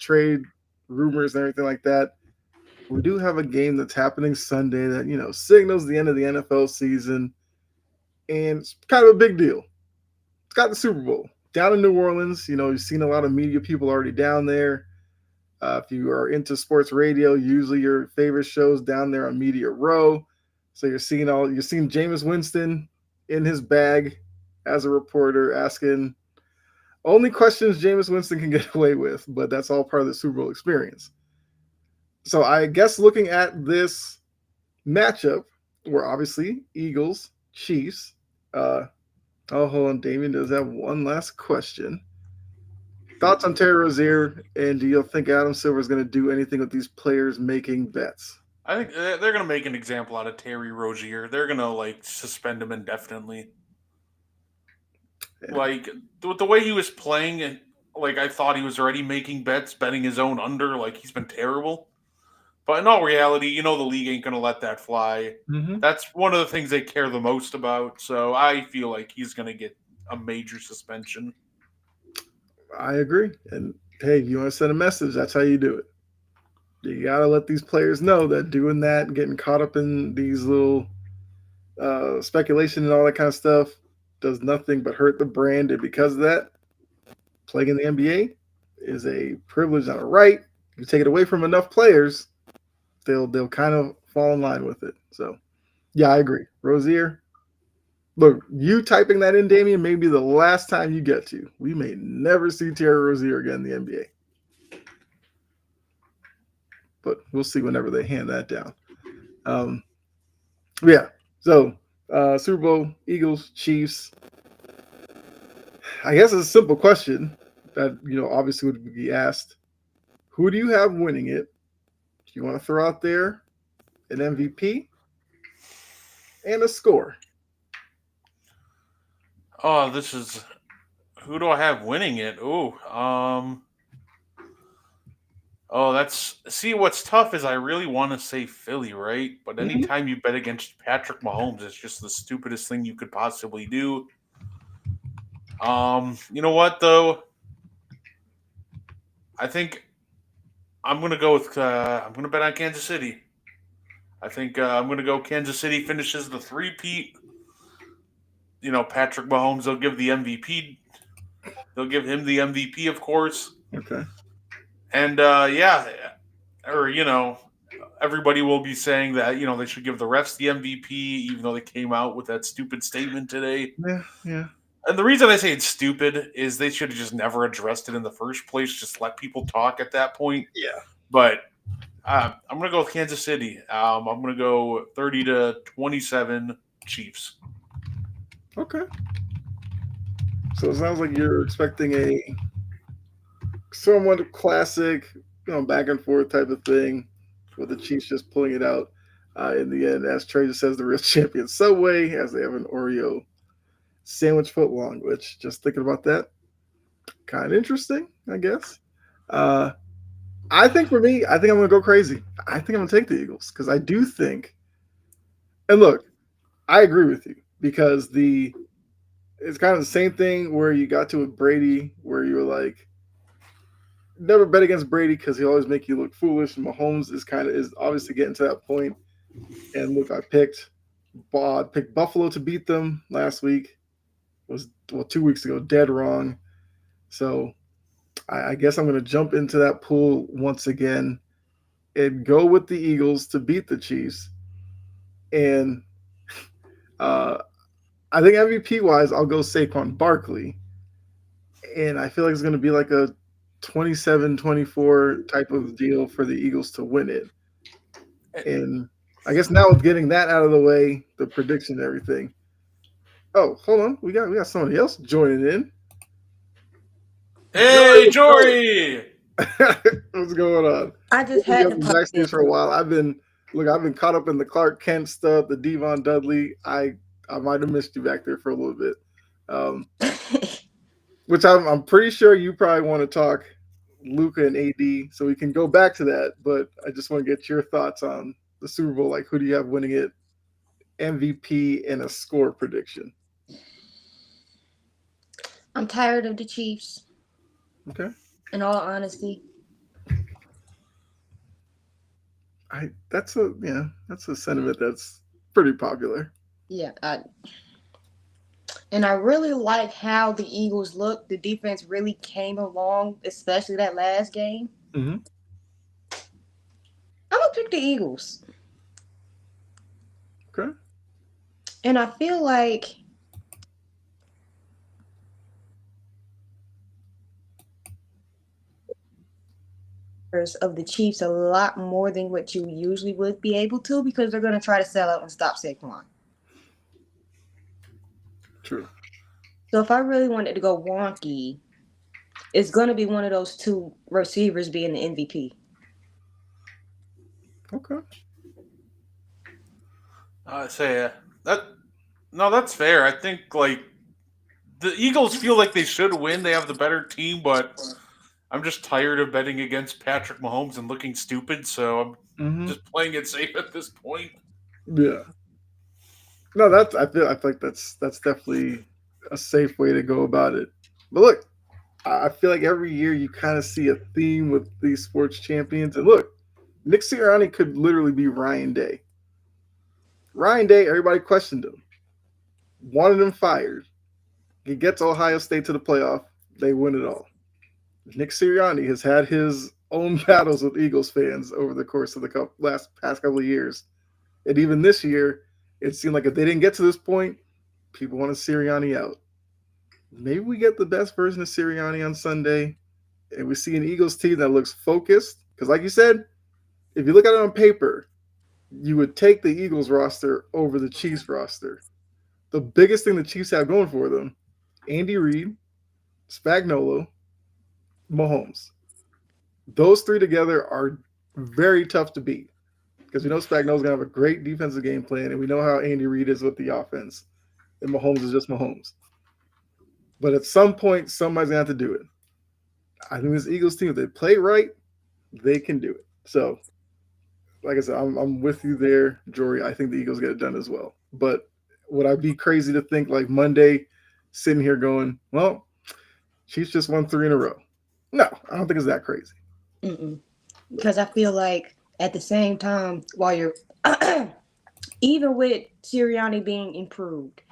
S1: trade rumors and everything like that. We do have a game that's happening Sunday that signals the end of the NFL season, and it's kind of a big deal. It's got the Super Bowl down in New Orleans. You've seen a lot of media people already down there. If you are into sports radio, usually your favorite shows down there on Media Row. So you're seeing Jameis Winston in his bag as a reporter asking only questions Jameis Winston can get away with, but that's all part of the Super Bowl experience. So I guess looking at this matchup, we're obviously Eagles, Chiefs. Oh, hold on. Damien does have one last question. Thoughts on Terry Rozier, and do you think Adam Silver is going to do anything with these players making bets?
S2: I think they're going to make an example out of Terry Rozier. They're going to like suspend him indefinitely.
S1: Yeah.
S2: Like with the way he was playing, and like I thought he was already making bets, betting his own under. Like he's been terrible. But in all reality, the league ain't going to let that fly.
S1: Hmm.
S2: That's one of the things they care the most about. So I feel like he's going to get a major suspension.
S1: I agree. And hey, if you want to send a message, that's how you do it. You got to let these players know that doing that, getting caught up in these little speculation and all that kind of stuff does nothing but hurt the brand. And because of that, playing in the NBA is a privilege, not a right. If you take it away from enough players, they'll kind of fall in line with it. So yeah, I agree. Rozier, look, you typing that in, Damien, may be the last time you get to. We may never see Terry Rozier again in the NBA. But we'll see whenever they hand that down. Um, yeah. So Super Bowl, Eagles, Chiefs. I guess it's a simple question that obviously would be asked. Who do you have winning it? Do you want to throw out there an MVP and a score?
S2: Oh, this is who do I have winning it? Oh, that's see. What's tough is I really want to say Philly, right? But
S1: Mm-hmm.
S2: anytime you bet against Patrick Mahomes, it's just the stupidest thing you could possibly do. You know what though? I think I'm gonna go with I'm gonna bet on Kansas City. I think I'm gonna go Kansas City finishes the three-peat. Patrick Mahomes. They'll give the MVP. They'll give him the MVP, of course.
S1: Okay.
S2: And yeah, or everybody will be saying that they should give the refs the MVP, even though they came out with that stupid statement today.
S1: Yeah. Yeah.
S2: And the reason I say it's stupid is they should have just never addressed it in the first place. Just let people talk at that point.
S1: Yeah.
S2: But I'm gonna go with Kansas City. I'm gonna go 30-27 Chiefs.
S1: Okay. So it sounds like you're expecting a somewhat classic, back and forth type of thing, with the Chiefs just pulling it out in the end. As Trey just says, the real champion Subway, as they have an Oreo sandwich foot long. Which, just thinking about that, kind of interesting, I guess. Uh, I think for me, I think I'm gonna go crazy. I think I'm gonna take the Eagles because I do think. And look, I agree with you because it's kind of the same thing where you got to with Brady, where you were like, never bet against Brady because he always make you look foolish. And Mahomes is obviously getting to that point. And look, I picked Buffalo to beat them last week. Was 2 weeks ago, dead wrong. So I guess I'm going to jump into that pool once again and go with the Eagles to beat the Chiefs. And uh, I think MVP wise, I'll go Saquon Barkley. And I feel like it's going to be like a 27-24 type of deal for the Eagles to win it. And I guess now with getting that out of the way, the prediction and everything. Oh, hold on. We got somebody else joining in. Jory,
S2: Hey, Jory!
S1: what's going on?
S3: I
S1: We'll
S3: just
S1: be
S3: had
S1: up
S3: to
S1: in
S3: pop in.
S1: backstage for a while. I've been caught up in the Clark Kent stuff, the Devon Dudley. I might have missed you back there for a little bit. Um, which I'm pretty sure you probably want to talk Luca and AD, so we can go back to that. But I just want to get your thoughts on the Super Bowl. Like, who do you have winning it? MVP and a score prediction.
S3: I'm tired of the Chiefs,
S1: Okay.
S3: in all honesty.
S1: That's a sentiment that's pretty popular.
S3: Yeah, and I really like how the Eagles look. The defense really came along, especially that last game.
S1: Mm-hmm.
S3: I'm gonna pick the Eagles,
S1: Okay.
S3: and I feel like of the Chiefs a lot more than what you usually would be able to because they're gonna try to sell out and stop Saquon.
S1: True.
S3: So if I really wanted to go wonky, it's going to be one of those two receivers being the MVP.
S1: Okay.
S2: I say that. No, that's fair. I think like the Eagles feel like they should win. They have the better team, but I'm just tired of betting against Patrick Mahomes and looking stupid. So I'm just playing it safe at this point.
S1: Yeah. No, I feel like that's definitely a safe way to go about it. But look, I feel like every year you kind of see a theme with these sports champions. And look, Nick Sirianni could literally be Ryan Day. Ryan Day, everybody questioned him, wanted him fired. He gets Ohio State to the playoff. They win it all. Nick Sirianni has had his own battles with Eagles fans over the course of the past couple of years. And even this year, it seemed like if they didn't get to this point, people wanted Sirianni out. Maybe we get the best version of Sirianni on Sunday, and we see an Eagles team that looks focused. Because, like you said, if you look at it on paper, you would take the Eagles roster over the Chiefs roster. The biggest thing the Chiefs have going for them, Andy Reid, Spagnuolo, Mahomes. Those three together are very tough to beat because we know Spagnuolo's going to have a great defensive game plan, and we know how Andy Reid is with the offense, and Mahomes is just Mahomes. But at some point, somebody's going to have to do it. I think this Eagles team, if they play right, they can do it. So, like I said, I'm with you there, Jory. I think the Eagles get it done as well. But would I be crazy to think like Monday, sitting here going, well, Chiefs just won 3 in a row? No, I don't think it's that crazy.
S3: Because I feel like at the same time, while you're even with Sirianni being improved,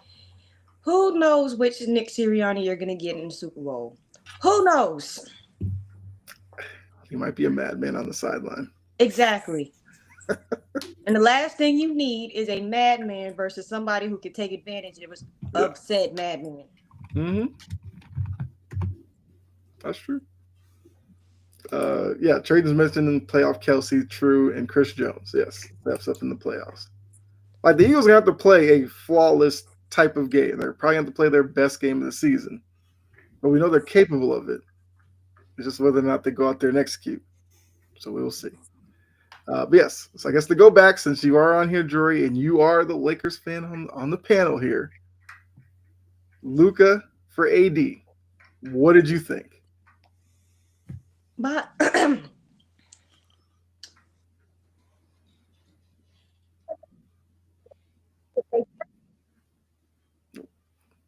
S3: who knows which Nick Sirianni you're going to get in the Super Bowl? Who knows?
S1: He might be a madman on the sideline.
S3: Exactly. And the last thing you need is a madman versus somebody who can take advantage of said madman.
S1: That's true. Trade is mentioned in the playoff. Kelsey, True, and Chris Jones. Yes, that's up in the playoffs. Like the Eagles are going to have to play a flawless type of game. They're probably going to have to play their best game of the season. But we know they're capable of it. It's just whether or not they go out there and execute. So we will see. But yes, so I guess to go back, since you are on here, Jory, and you are the Lakers fan on the panel here, Luka for AD, what did you think?
S3: But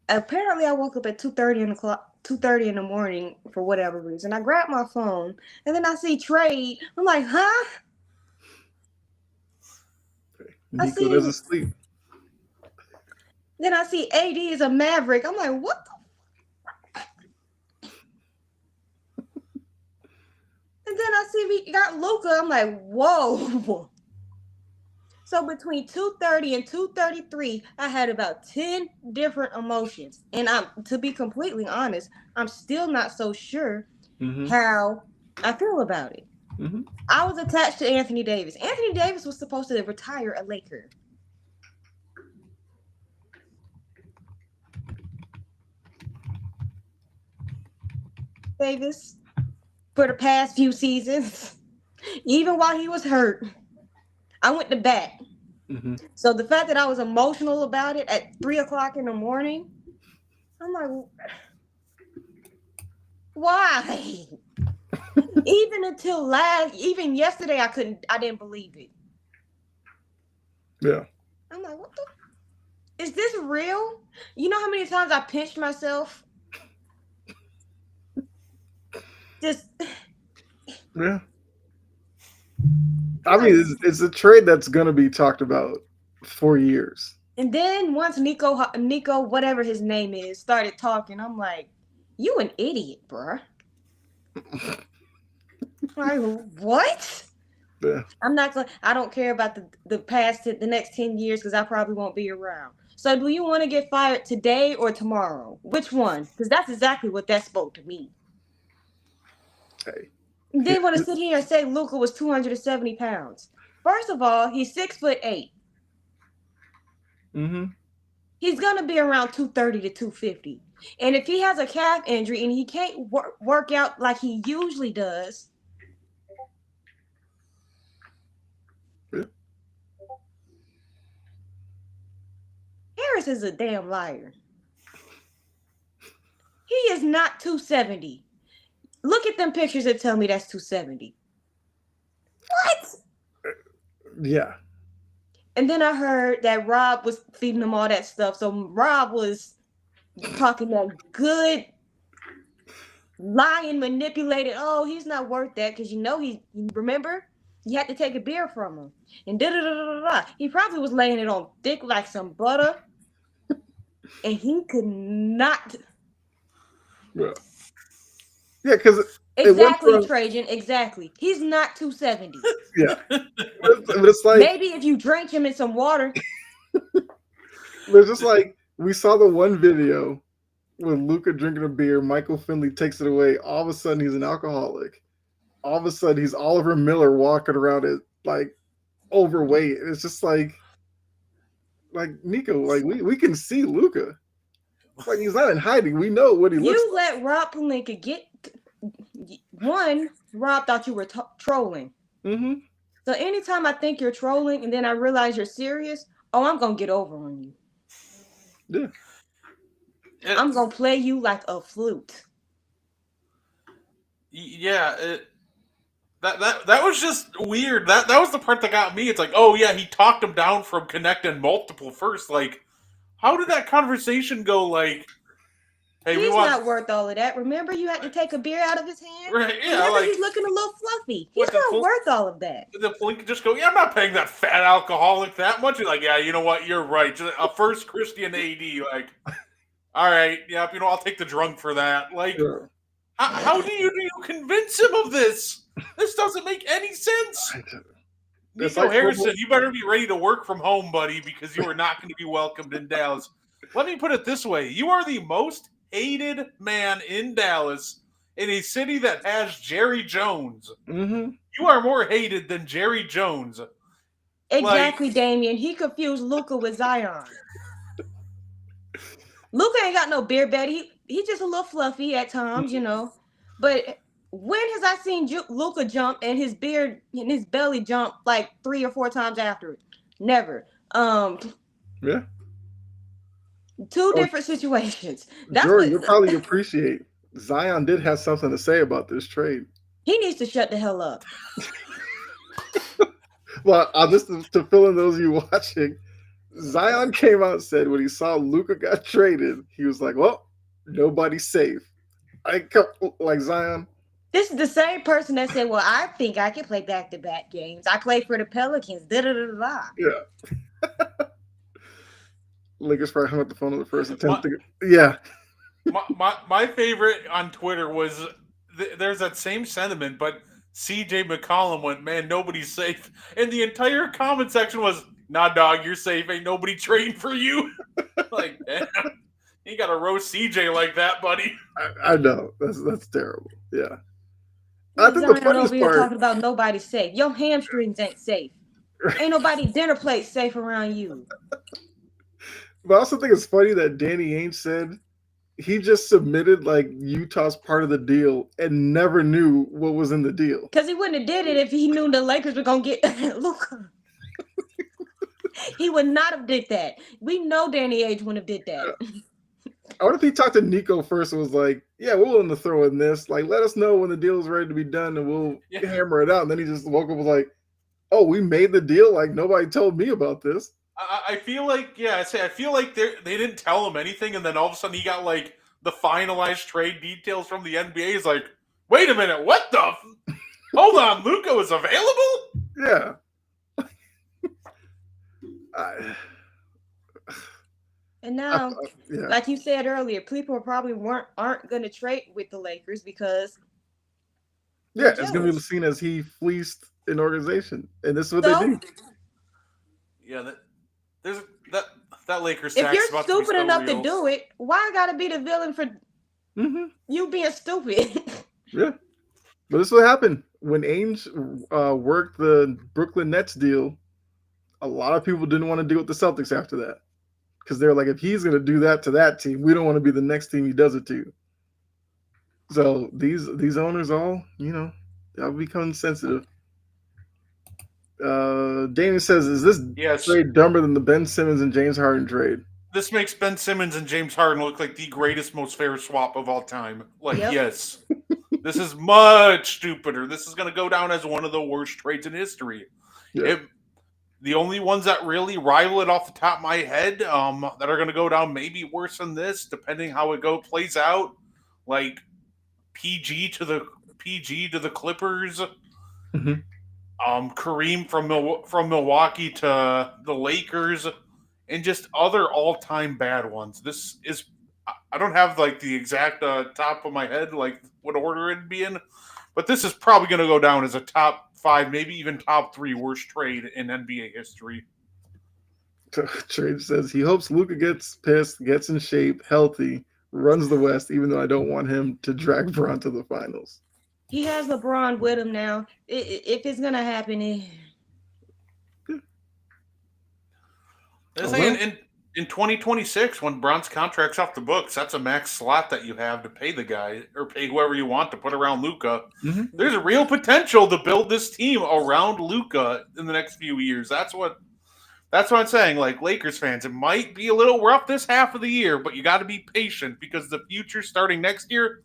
S3: apparently I woke up at 2:30 in the morning for whatever reason. I grabbed my phone and then I see trade. I'm like, huh?
S1: Nico doesn't sleep.
S3: Then I see AD is a Maverick. I'm like, what the? And then I see we got Luka. I'm like, whoa. So between 2:30 and 2:33, I had about 10 different emotions. And to be completely honest, I'm still not so sure how I feel about it. I was attached to Anthony Davis. Anthony Davis was supposed to retire a Laker. Davis, for the past few seasons, even while he was hurt, I went to bat. So the fact that I was emotional about it at 3:00 in the morning, I'm like, why? Even yesterday, I didn't believe it.
S1: Yeah.
S3: I'm like, what the? Is this real? You know how many times I pinched myself? Just.
S1: Yeah. I mean, it's a trade that's going to be talked about for years.
S3: And then once Nico, whatever his name is, started talking, I'm like, you an idiot, bruh. Like, what?
S1: Yeah.
S3: I don't care about the next 10 years because I probably won't be around. So do you want to get fired today or tomorrow? Which one? Because that's exactly what that spoke to me.
S1: Hey.
S3: They want to sit here and say Luka was 270 pounds. First of all, he's 6'8". He's going to be around 230 to 250. And if he has a calf injury and he can't work out like he usually does, Harris is a damn liar. He is not 270. Look at them pictures and tell me that's 270. What?
S1: Yeah.
S3: And then I heard that Rob was feeding him all that stuff. So Rob was talking that good lying, manipulated. Oh, he's not worth that because remember, you had to take a beer from him. And he probably was laying it on thick like some butter. And he could not.
S1: Yeah, because
S3: exactly, Trajan. Exactly. He's not 270.
S1: Yeah, but it's like
S3: maybe if you drink him in some water.
S1: It's just like we saw the one video with Luka drinking a beer. Michael Finley takes it away. All of a sudden, he's an alcoholic. All of a sudden, he's Oliver Miller walking around it like overweight. It's just like Nico, like we can see Luka. Like he's not in hiding. We know what he looks
S3: like. You let Rob Pelinka get one. Rob thought you were trolling.
S1: Mm-hmm.
S3: So anytime I think you're trolling and then I realize you're serious, I'm gonna get over on you.
S1: Yeah.
S3: I'm gonna play you like a flute.
S2: Yeah. That was just weird. That was the part that got me. It's like, oh yeah, he talked him down from connecting multiple first. Like, how did that conversation go? Like, hey,
S3: he's not worth all of that. Remember, you had to take a beer out of his hand.
S2: Right? Yeah.
S3: Remember,
S2: like
S3: he's looking a little fluffy. He's not worth all of that.
S2: The Flink could just go, yeah, I'm not paying that fat alcoholic that much. You're like, yeah, you know what? You're right. Just a first Christian AD. Like, all right, yeah, I'll take the drunk for that. Like,
S1: sure.
S2: How do you convince him of this? This doesn't make any sense. Nico Harrison, you better be ready to work from home, buddy, because you are not going to be welcomed in Dallas. Let me put it this way. You are the most hated man in Dallas in a city that has Jerry Jones.
S1: Mm-hmm.
S2: You are more hated than Jerry Jones.
S3: Exactly, Damian. He confused Luka with Zion. Luka ain't got no beer belly. He's just a little fluffy at times, you know. But when has I seen Luka jump and his beard and his belly jump like 3 or 4 times after it? Never.
S1: Yeah.
S3: 2 different situations.
S1: That's Jordan, you'll probably appreciate Zion did have something to say about this trade.
S3: He needs to shut the hell up.
S1: Well, just to fill in those of you watching, Zion came out and said when he saw Luka got traded, he was like, well, nobody's safe. Like Zion.
S3: This is the same person that said, well, I think I can play back-to-back games. I played for the Pelicans. Da-da-da-da.
S1: Yeah. Lakers probably hung up the phone on the first attempt. Yeah.
S2: My favorite on Twitter was there's that same sentiment, but CJ McCollum went, man, nobody's safe. And the entire comment section was, nah, dog, you're safe. Ain't nobody trading for you. Like, damn. You got to roast CJ like that, buddy.
S1: I know. That's terrible. Yeah. I think the funniest part.
S3: Talking about nobody's safe. Your hamstrings ain't safe. Ain't nobody dinner plate safe around you.
S1: But I also think it's funny that Danny Ainge said he just submitted like Utah's part of the deal and never knew what was in the deal.
S3: Because he wouldn't have did it if he knew the Lakers were gonna get Luka. He would not have did that. We know Danny Ainge wouldn't have did that.
S1: I wonder if he talked to Nico first and was like, yeah, we're willing to throw in this. Like, let us know when the deal is ready to be done and we'll hammer it out. And then he just woke up and was like, oh, we made the deal? Like, nobody told me about this.
S2: I feel like, I feel like they didn't tell him anything. And then all of a sudden he got, like, the finalized trade details from the NBA. He's like, wait a minute, what the? Hold on, Luka was available?
S1: Yeah.
S3: And now, like you said earlier, people probably aren't going to trade with the Lakers because
S1: it's going to be seen as he fleeced an organization, and this is what they do.
S2: Yeah, there's that Lakers.
S3: If you're stupid enough to do it, why I got to be the villain for you being stupid?
S1: Yeah, but this is what happened when Ainge worked the Brooklyn Nets deal. A lot of people didn't want to deal with the Celtics after that. because they're like, if he's going to do that to that team, we don't want to be the next team he does it to. So these owners all, they'll become sensitive. Danny says, is this
S2: Yes.
S1: trade dumber than the Ben Simmons and James Harden trade?
S2: This makes Ben Simmons and James Harden look like the greatest, most fair swap of all time. Like,
S3: Yep.
S2: yes. This is much stupider. This is going to go down as one of the worst trades in history.
S1: Yeah.
S2: The only ones that really rival it off the top of my head that are going to go down maybe worse than this, depending how it plays out, like PG to the Clippers,
S1: Mhm.
S2: Kareem from Milwaukee to the Lakers, and just other all-time bad ones. This is, I don't have like the exact top of my head like what order it'd be in, but this is probably going to go down as a top 5, maybe even top 3 worst trade in NBA history.
S1: Trade says he hopes Luka gets pissed, gets in shape, healthy, runs the West, even though I don't want him to drag Bron to the finals.
S3: He has LeBron with him now. If it's gonna happen,
S2: They're saying in 2026, when Bron's contract's off the books, that's a max slot that you have to pay the guy or pay whoever you want to put around Luka.
S1: Mhm.
S2: There's a real potential to build this team around Luka in the next few years. That's what I'm saying. Like Lakers fans, it might be a little rough this half of the year, but you got to be patient because the future starting next year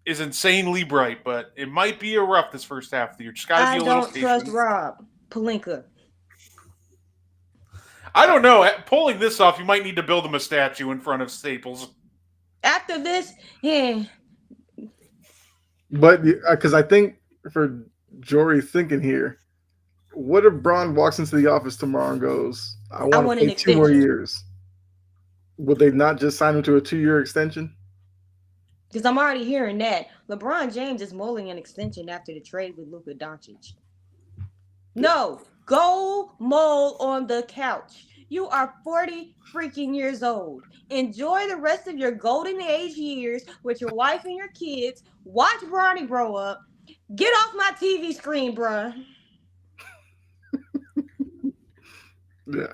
S2: is insanely bright. But it might be a rough this first half of the year. Just got to
S3: I
S2: be a little
S3: don't
S2: patient.
S3: trust Rob Pelinka.
S2: I don't know. Pulling this off, you might need to build him a statue in front of Staples.
S3: After this, yeah.
S1: But because I think for Jory thinking here, what if Bron walks into the office tomorrow and goes, I want to
S3: an
S1: play 2 more
S3: extension.
S1: years? Would they not just sign him to a 2-year extension?
S3: Because I'm already hearing that LeBron James is mulling an extension after the trade with Luka Doncic. No, go mull on the couch. You are 40 freaking years old. Enjoy the rest of your golden age years with your wife and your kids. Watch Bronny grow up. Get off my TV screen, bruh.
S1: Yeah.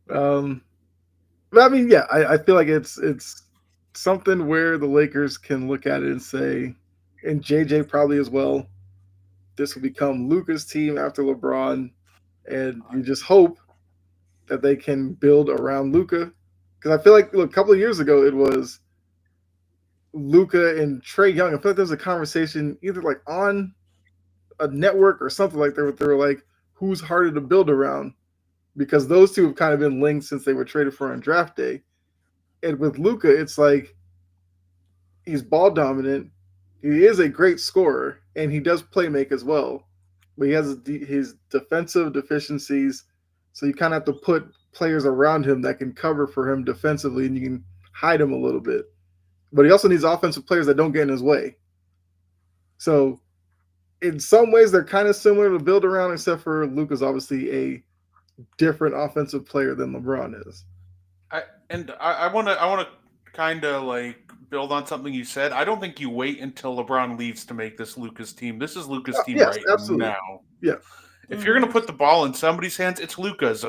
S1: But I mean, yeah, I feel like it's something where the Lakers can look at it and say, and JJ probably as well, this will become Luka's team after LeBron, and you just hope that they can build around Luka. Because I feel like a couple of years ago it was Luka and Trae Young. I feel like there was a conversation either like on a network or something like that. They were like, who's harder to build around? Because those two have kind of been linked since they were traded for on draft day. And with Luka, it's like he's ball dominant. He is a great scorer, and he does play make as well. But he has his defensive deficiencies, so you kind of have to put players around him that can cover for him defensively, and you can hide him a little bit. But he also needs offensive players that don't get in his way. So in some ways, they're kind of similar to build around, except for Luka's obviously a different offensive player than LeBron is.
S2: I want to kind of like build on something you said. I don't think you wait until LeBron leaves to make this Luka's team. This is Luka's team
S1: yes,
S2: right
S1: absolutely.
S2: now.
S1: Yeah.
S2: If you're going to put the ball in somebody's hands, it's Luka's.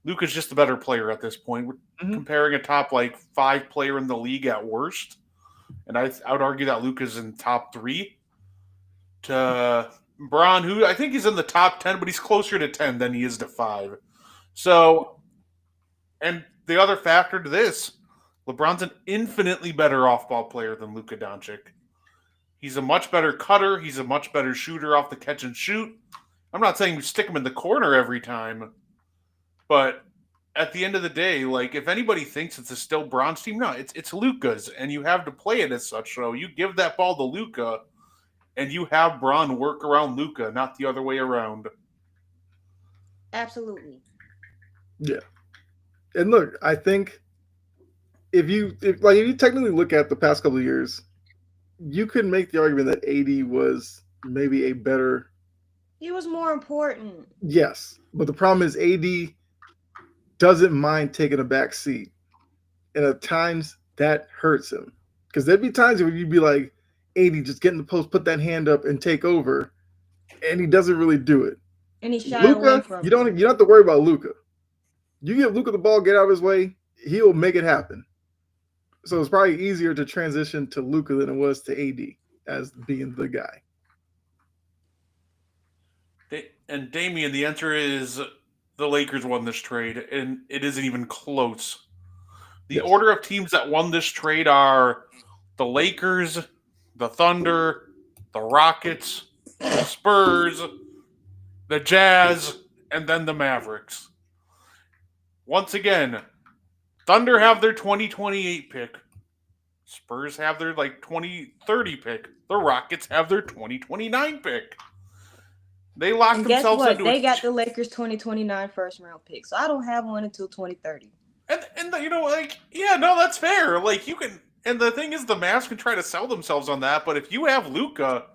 S2: Luka's just a better player at this point. We're comparing a top like 5 player in the league at worst, and I would argue that Luka's in top 3 to Bron, who I think he's in the top 10, but he's closer to 10 than he is to 5. So, and the other factor to this, LeBron's an infinitely better off-ball player than Luka Doncic. He's a much better cutter. He's a much better shooter off the catch and shoot. I'm not saying we stick him in the corner every time, but at the end of the day, like if anybody thinks it's a still Bron's team, no, it's Luka's, and you have to play it as such. So you give that ball to Luka, and you have Bron work around Luka, not the other way around.
S3: Absolutely.
S1: Yeah. And look, I think if you technically look at the past couple of years, you could make the argument that AD was maybe a better.
S3: He was more important.
S1: Yes, but the problem is AD doesn't mind taking a back seat, and at times that hurts him because there'd be times where you'd be like, AD, just get in the post, put that hand up, and take over, and he doesn't really do it.
S3: And he shied away
S1: Luka,
S3: from
S1: you don't have to worry about Luka. You give Luka the ball, get out of his way, he'll make it happen. So it's probably easier to transition to Luka than it was to AD as being the guy.
S2: And Damian, the answer is the Lakers won this trade, and it isn't even close. The order of teams that won this trade are the Lakers, the Thunder, the Rockets, the Spurs, the Jazz, and then the Mavericks. Once again, Thunder have their 2028 pick. Spurs have their 2030 pick. The Rockets have their 2029 pick. They locked
S3: And guess
S2: themselves
S3: what?
S2: into
S3: They got the Lakers 2029 first round pick. So I don't have one until 2030.
S2: And that's fair. Like you can, and the thing is, the Mavs can try to sell themselves on that. But if you have Luka,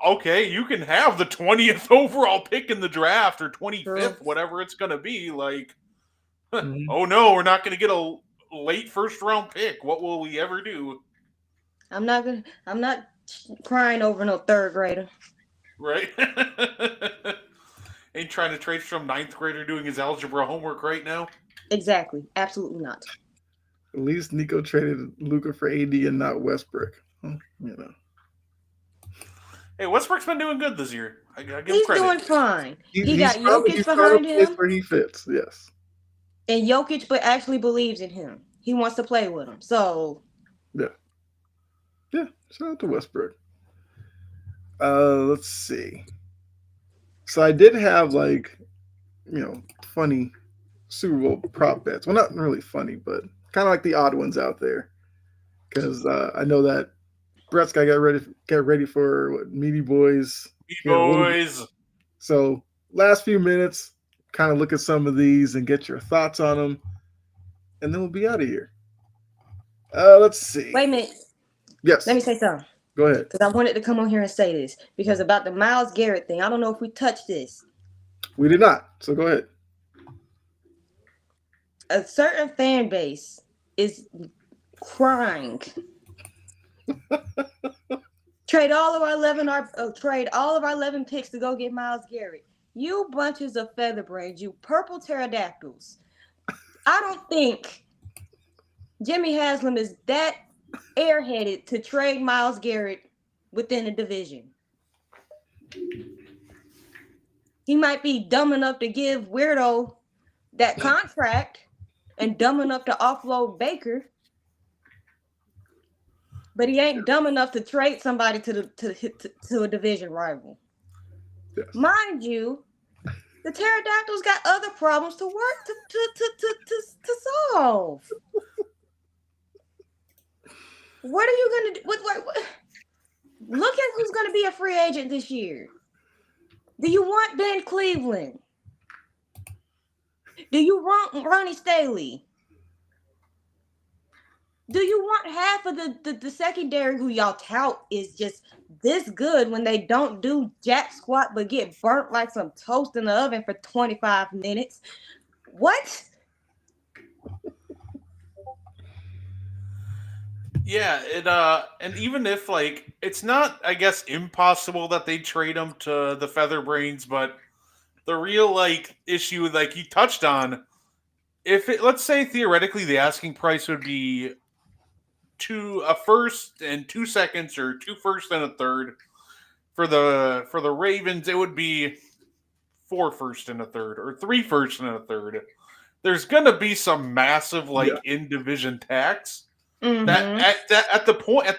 S2: okay, you can have the 20th overall pick in the draft or 25th, whatever it's going to be. Oh no, we're not going to get a late first round pick. What will we ever do?
S3: I'm not crying over no third grader.
S2: Right? Ain't trying to trade some ninth grader doing his algebra homework right now.
S3: Exactly. Absolutely not.
S1: At least Nico traded Luka for AD and not Westbrook.
S2: Hey, Westbrook's been doing good this year. I give
S3: He's
S2: credit.
S3: doing fine. He got Jokic behind him.
S1: Where he fits, yes.
S3: And Jokic but actually believes in him. He wants to play with him. So
S1: yeah. Shout out to Westbrook. Let's see. So I did have funny Super Bowl prop bets. Well, not really funny, but kind of like the odd ones out there. Because I know that Brett's got to get ready for Meaty Boys. So last few minutes, kind of look at some of these and get your thoughts on them, and then we'll be out of here. Let's see.
S3: Wait a minute.
S1: Yes.
S3: Let me say something.
S1: Go ahead.
S3: Because I wanted to come on here and say this. Because about the Myles Garrett thing, I don't know if we touched this.
S1: We did not. So go ahead.
S3: A certain fan base is crying. Trade all of our 11 picks to go get Myles Garrett. You bunches of featherbrains, you purple pterodactyls. I don't think Jimmy Haslam is that airheaded to trade Myles Garrett within a division. He might be dumb enough to give Weirdo that contract and dumb enough to offload Baker, but he ain't dumb enough to trade somebody to a division rival.
S1: Yes.
S3: Mind you, the pterodactyls got other problems to work to solve. What are you gonna do? What? Look at who's gonna be a free agent this year. Do you want Ben Cleveland? Do you want Ronnie Staley? Do you want half of the secondary who y'all tout is just this good when they don't do jack squat but get burnt like some toast in the oven for 25 minutes? What?
S2: Yeah, and even if it's not, I guess, impossible that they trade him to the Featherbrains, but the real issue you touched on, let's say theoretically the asking price would be a first and 2 seconds or 2 firsts and a third. For the Ravens, it would be 4 firsts and a third or 3 firsts and a third. There's gonna be some massive in division tax.
S3: Mm-hmm.
S2: That at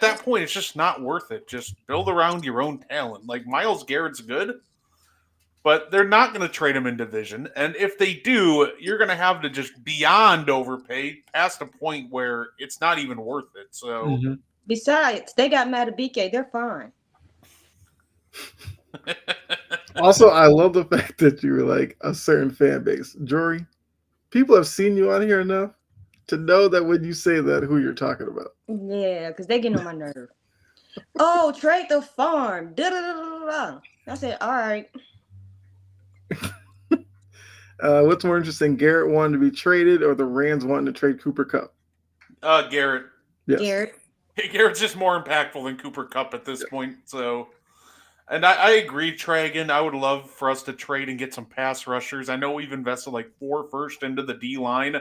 S2: that point, it's just not worth it. Just build around your own talent. Myles Garrett's good, but they're not going to trade him in division. And if they do, you're going to have to just beyond overpay past a point where it's not even worth it. So,
S3: Besides, they got Matabike. They're fine.
S1: Also, I love the fact that you were like a certain fan base. Jory, people have seen you on here enough to know that when you say that, who you're talking about.
S3: Yeah, because they getting on my nerve. Oh, trade the farm. Da-da-da-da-da. I said, all right.
S1: What's more interesting, Garrett wanting to be traded or the Rams wanting to trade Cooper Kupp?
S2: Garrett.
S1: Yes.
S3: Garrett.
S2: Garrett's just more impactful than Cooper Kupp at this point. So, And I agree, Tragan. I would love for us to trade and get some pass rushers. I know we've invested like 4 first into the D line,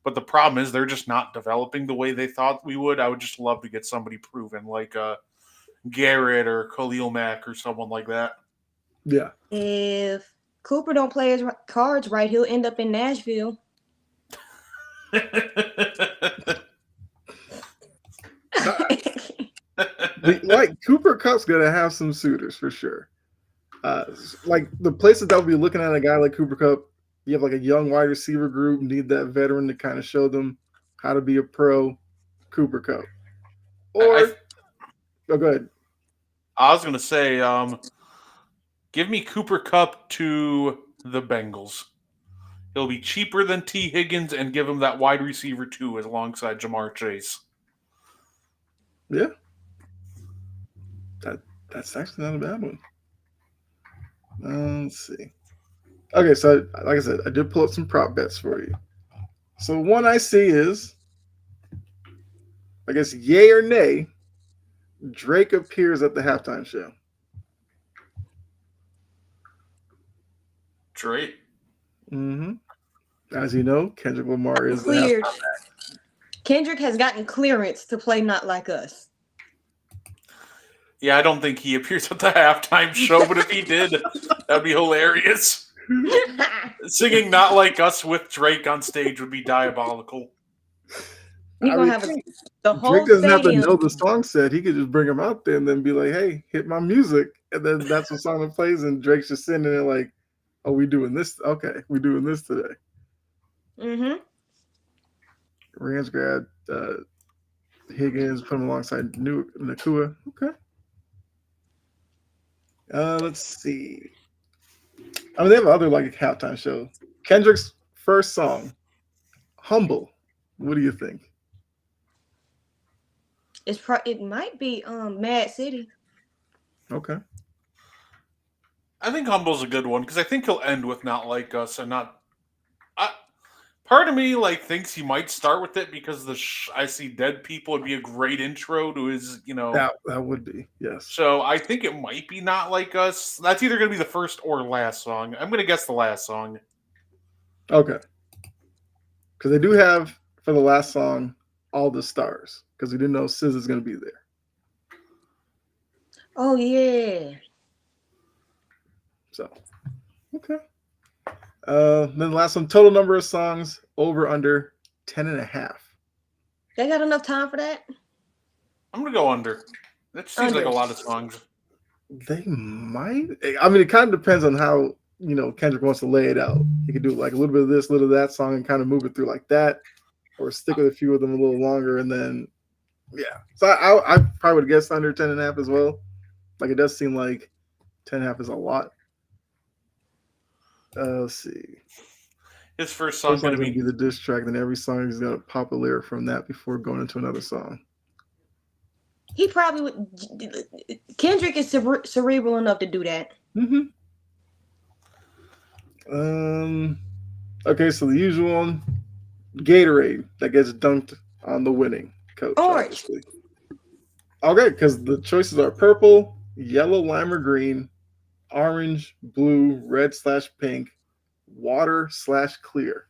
S2: but the problem is they're just not developing the way they thought we would. I would just love to get somebody proven, like Garrett or Khalil Mack or someone like that.
S1: Yeah.
S3: If Cooper don't play his cards right, he'll end up in Nashville.
S1: Like Cooper Cup's gonna have some suitors for sure. Like the places that will be looking at a guy like Cooper Cup, you have like a young wide receiver group, need that veteran to kind of show them how to be a pro. Cooper Cup, or go ahead.
S2: I was gonna say, give me Cooper Cup to the Bengals. He'll be cheaper than T. Higgins, and give him that wide receiver too, alongside Jamar Chase.
S1: Yeah, that's actually not a bad one. Let's see. Okay, so like I said, I did pull up some prop bets for you. So one I see is, I guess, yay or nay, Drake appears at the halftime show.
S2: Drake.
S1: Mm-hmm. As you know, Kendrick Lamar is
S3: cleared. Kendrick has gotten clearance to play Not Like Us.
S2: Yeah, I don't think he appears at the halftime show, but if he did, that'd be hilarious. Singing Not Like Us with Drake on stage would be diabolical.
S3: You're going to have the whole
S1: Drake doesn't
S3: stadium.
S1: have to know the song set. He could just bring him out there and then be like, hey, hit my music. And then that's the song that plays, and Drake's just sitting there like, oh, we doing this? Okay, we doing this today.
S3: Mm-hmm.
S1: Rams grabbed Higgins, put him alongside Nakua. Okay. Let's see. I mean, they have other like halftime show. Kendrick's first song, "Humble." What do you think?
S3: It might be Mad City.
S1: Okay.
S2: I think Humble's a good one because I think he'll end with Not Like Us and not. Part of me like thinks he might start with it because I See Dead People would be a great intro to his,
S1: That would be, yes.
S2: So I think it might be Not Like Us. That's either going to be the first or last song. I'm going to guess the last song.
S1: Okay. Because they do have for the last song All the Stars because we didn't know SZA is going to be there.
S3: Oh yeah.
S1: So, okay. Then the last one, total number of songs over under 10.5.
S3: They got enough time for that?
S2: I'm gonna go under. That seems like a lot of songs.
S1: They might. I mean, it kind of depends on how Kendrick wants to lay it out. He could do like a little bit of this, a little of that song, and kind of move it through like that, or stick with a few of them a little longer, and then So I probably would guess under 10.5 as well. Like it does seem like 10.5 is a lot. Let's see.
S2: His first song
S1: going to be the diss track, then every song is going to pop a lyric from that before going into another song.
S3: He probably would. Kendrick is cerebral enough to do that.
S1: Mm-hmm. Okay, so the usual one, Gatorade that gets dunked on the winning coach.
S3: Orange.
S1: Obviously. Okay, because the choices are purple, yellow, lime, or green, orange, blue, red/pink, water/clear.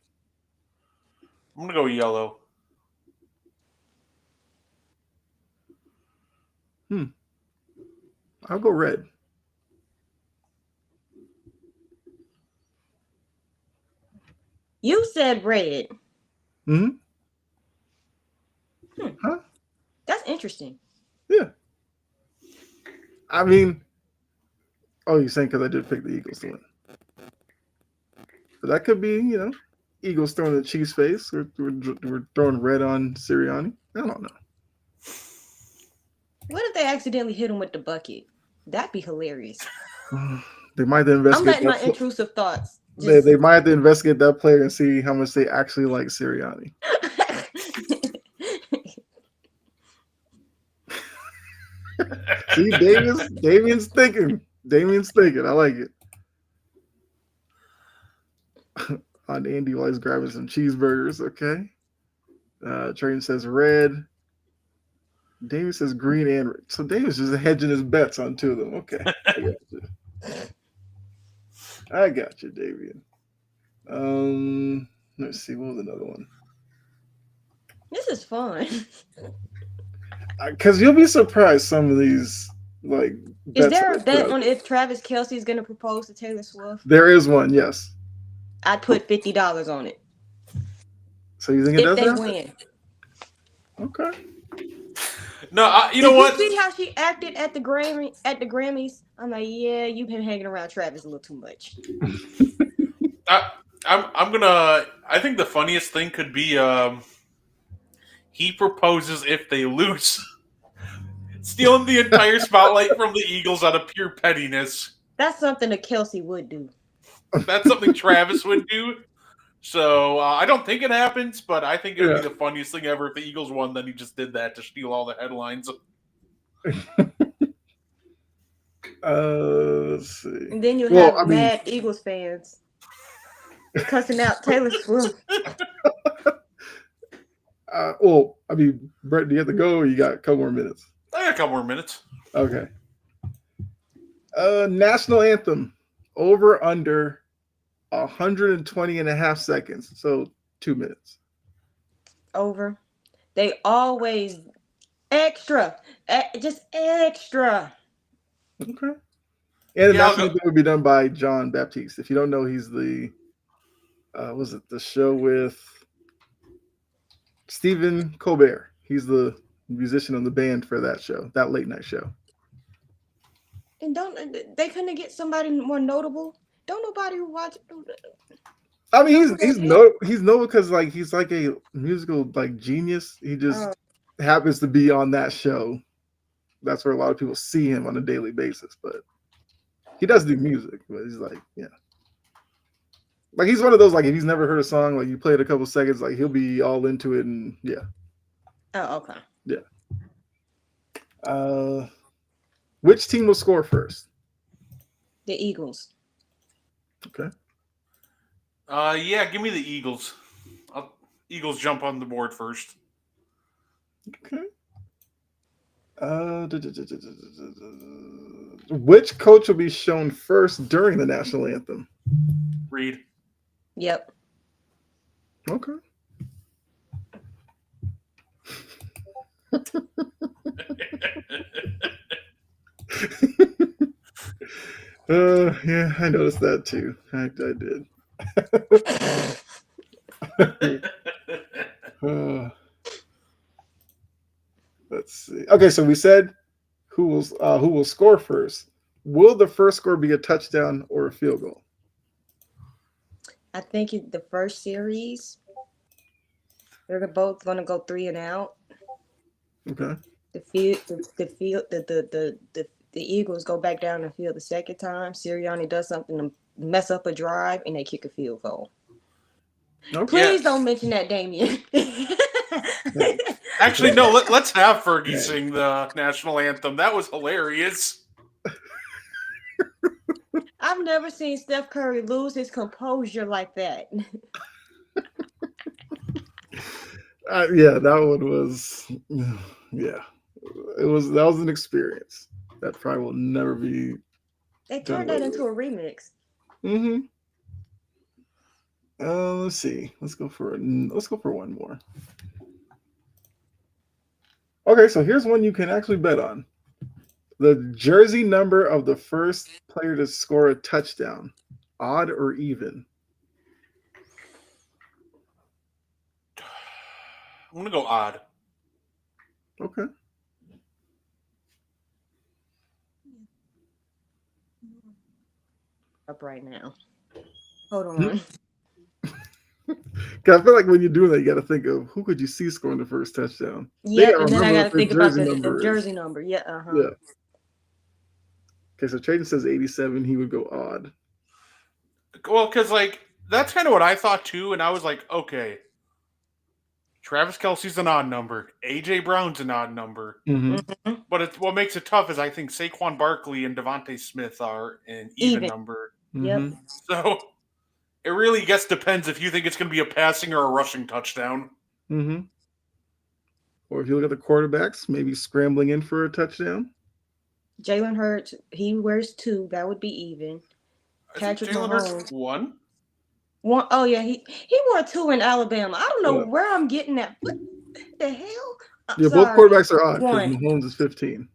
S2: I'm gonna go yellow.
S1: I'll go red.
S3: You said red.
S1: Mm-hmm. Huh?
S3: That's interesting.
S1: Yeah. I mean, you're saying because I did pick the Eagles to win. But that could be, Eagles throwing the Chiefs face. We're throwing red on Sirianni. I don't know.
S3: What if they accidentally hit him with the bucket? That'd be hilarious.
S1: They might have to investigate.
S3: I'm letting my intrusive thoughts.
S1: They might have to investigate that player and see how much they actually like Sirianni. See, Damien's thinking. I like it. On Andy while he's grabbing some cheeseburgers. Okay. Train says red. Davis says green and so Davis is hedging his bets on two of them. Okay, I got you, Davian. Let's see. What was another one?
S3: This is fun.
S1: Because you'll be surprised some of these like.
S3: Is there a bet on if Travis Kelce is going to propose to Taylor Swift?
S1: There is one, yes.
S3: I'd put $50 on it.
S1: So you think it does
S3: if they
S1: happen?
S3: win?
S1: Okay.
S2: No, you know what?
S3: Did you see how she acted at the Grammys? I'm like, yeah, you've been hanging around Travis a little too much.
S2: I'm gonna. I think the funniest thing could be he proposes if they lose, stealing the entire spotlight from the Eagles out of pure pettiness.
S3: That's something that Kelce would do.
S2: That's something Travis would do. So I don't think it happens, but I think it would be the funniest thing ever if the Eagles won. Then he just did that to steal all the headlines.
S1: Let's see.
S3: And then you have mad Eagles fans cussing out Taylor Swift.
S1: Brett, do you have to go or you got a couple more minutes?
S2: I got a couple more minutes.
S1: Okay. National anthem. Over under 120 and a half seconds. So 2 minutes.
S3: Over. They always just extra.
S1: Okay. And the national anthem would be done by John Baptiste. If you don't know, he's the was it the show with Stephen Colbert? He's the musician on the band for that show, that late night show.
S3: And they couldn't get somebody more notable? Don't nobody watch.
S1: I mean, he's notable because he's like a musical genius. He just happens to be on that show. That's where a lot of people see him on a daily basis. But he does do music. But he's he's one of those if he's never heard a song, you play it a couple seconds, he'll be all into it and yeah.
S3: Oh, okay.
S1: Yeah. Which team will score first?
S3: The Eagles.
S1: Okay.
S2: Yeah, give me the Eagles. Eagles jump on the board first.
S1: Okay. Which coach will be shown first during the national anthem?
S2: Reed.
S3: Yep.
S1: Okay. Yeah, I noticed that too. I did. Let's see. Okay, so we said who will score first. Will the first score be a touchdown or a field goal?
S3: I think the first series, they're both going to go 3 and out.
S1: Okay.
S3: The Eagles go back down the field the second time. Sirianni does something to mess up a drive, and they kick a field goal. Okay. Please don't mention that, Damien.
S2: Actually, no. Let's have Fergie sing the national anthem. That was hilarious.
S3: I've never seen Steph Curry lose his composure like that.
S1: Yeah, that one was. Yeah, that was an experience that probably will never be.
S3: They turned that into a remix.
S1: Mm-hmm. Let's see. Let's go for one more. Okay, so here's one you can actually bet on. The jersey number of the first player to score a touchdown, odd or even?
S2: I'm going to go odd.
S1: Okay.
S3: Up right now. Hold on.
S1: Because I feel like when you're doing that, you got to think of who could you see scoring the first touchdown.
S3: Yeah, and then I got to think about the jersey number. Yeah,
S1: Yeah. Okay, so Trajan says 87. He would go odd.
S2: Well, because that's kind of what I thought too, and I was like, okay, Travis Kelce's an odd number, AJ Brown's an odd number, but what makes it tough is I think Saquon Barkley and Devontae Smith are an even number.
S3: Yep.
S2: So it really depends if you think it's going to be a passing or a rushing touchdown.
S1: Mm-hmm. Or if you look at the quarterbacks, maybe scrambling in for a touchdown.
S3: Jalen Hurts, he wears 2. That would be even.
S2: I think
S3: Patrick
S2: Jalen
S3: Mahomes.
S2: Hurts won.
S3: 1. Oh yeah, he wore 2 in Alabama. I don't know
S1: Yeah.
S3: where I'm getting that. What the hell? I'm
S1: Yeah, both
S3: sorry.
S1: quarterbacks are odd because
S3: 1.
S1: Mahomes is 15.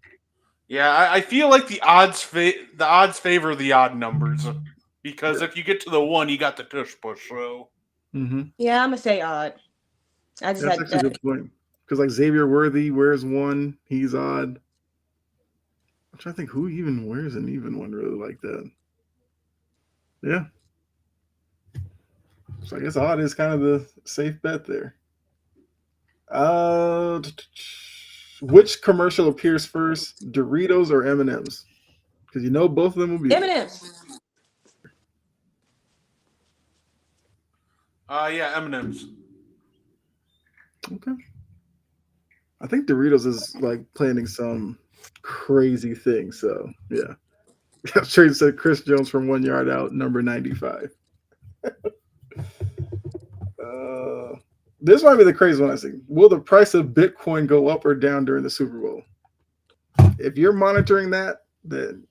S2: Yeah, I feel like the odds favor the odd numbers because
S1: Yeah.
S2: if you get to the 1, you got the tush push. So
S1: Mm-hmm.
S3: Yeah, I'm gonna say odd. I just
S1: That's
S3: had
S1: actually a
S3: that.
S1: good point. Because like Xavier Worthy wears 1, he's odd. I'm trying to think who even wears an even one really like that. Yeah. So I guess odd is kind of the safe bet there. Which commercial appears first, Doritos or M&Ms? Because you know both of them will be there.
S3: M&M's.
S2: yeah, M&M's.
S1: Okay. I think Doritos is like planning some crazy thing. So yeah. I'm sure you said Chris Jones from 1 yard out, number 95. This might be the crazy one I see. Will the price of Bitcoin go up or down during the Super Bowl? If you're monitoring that, then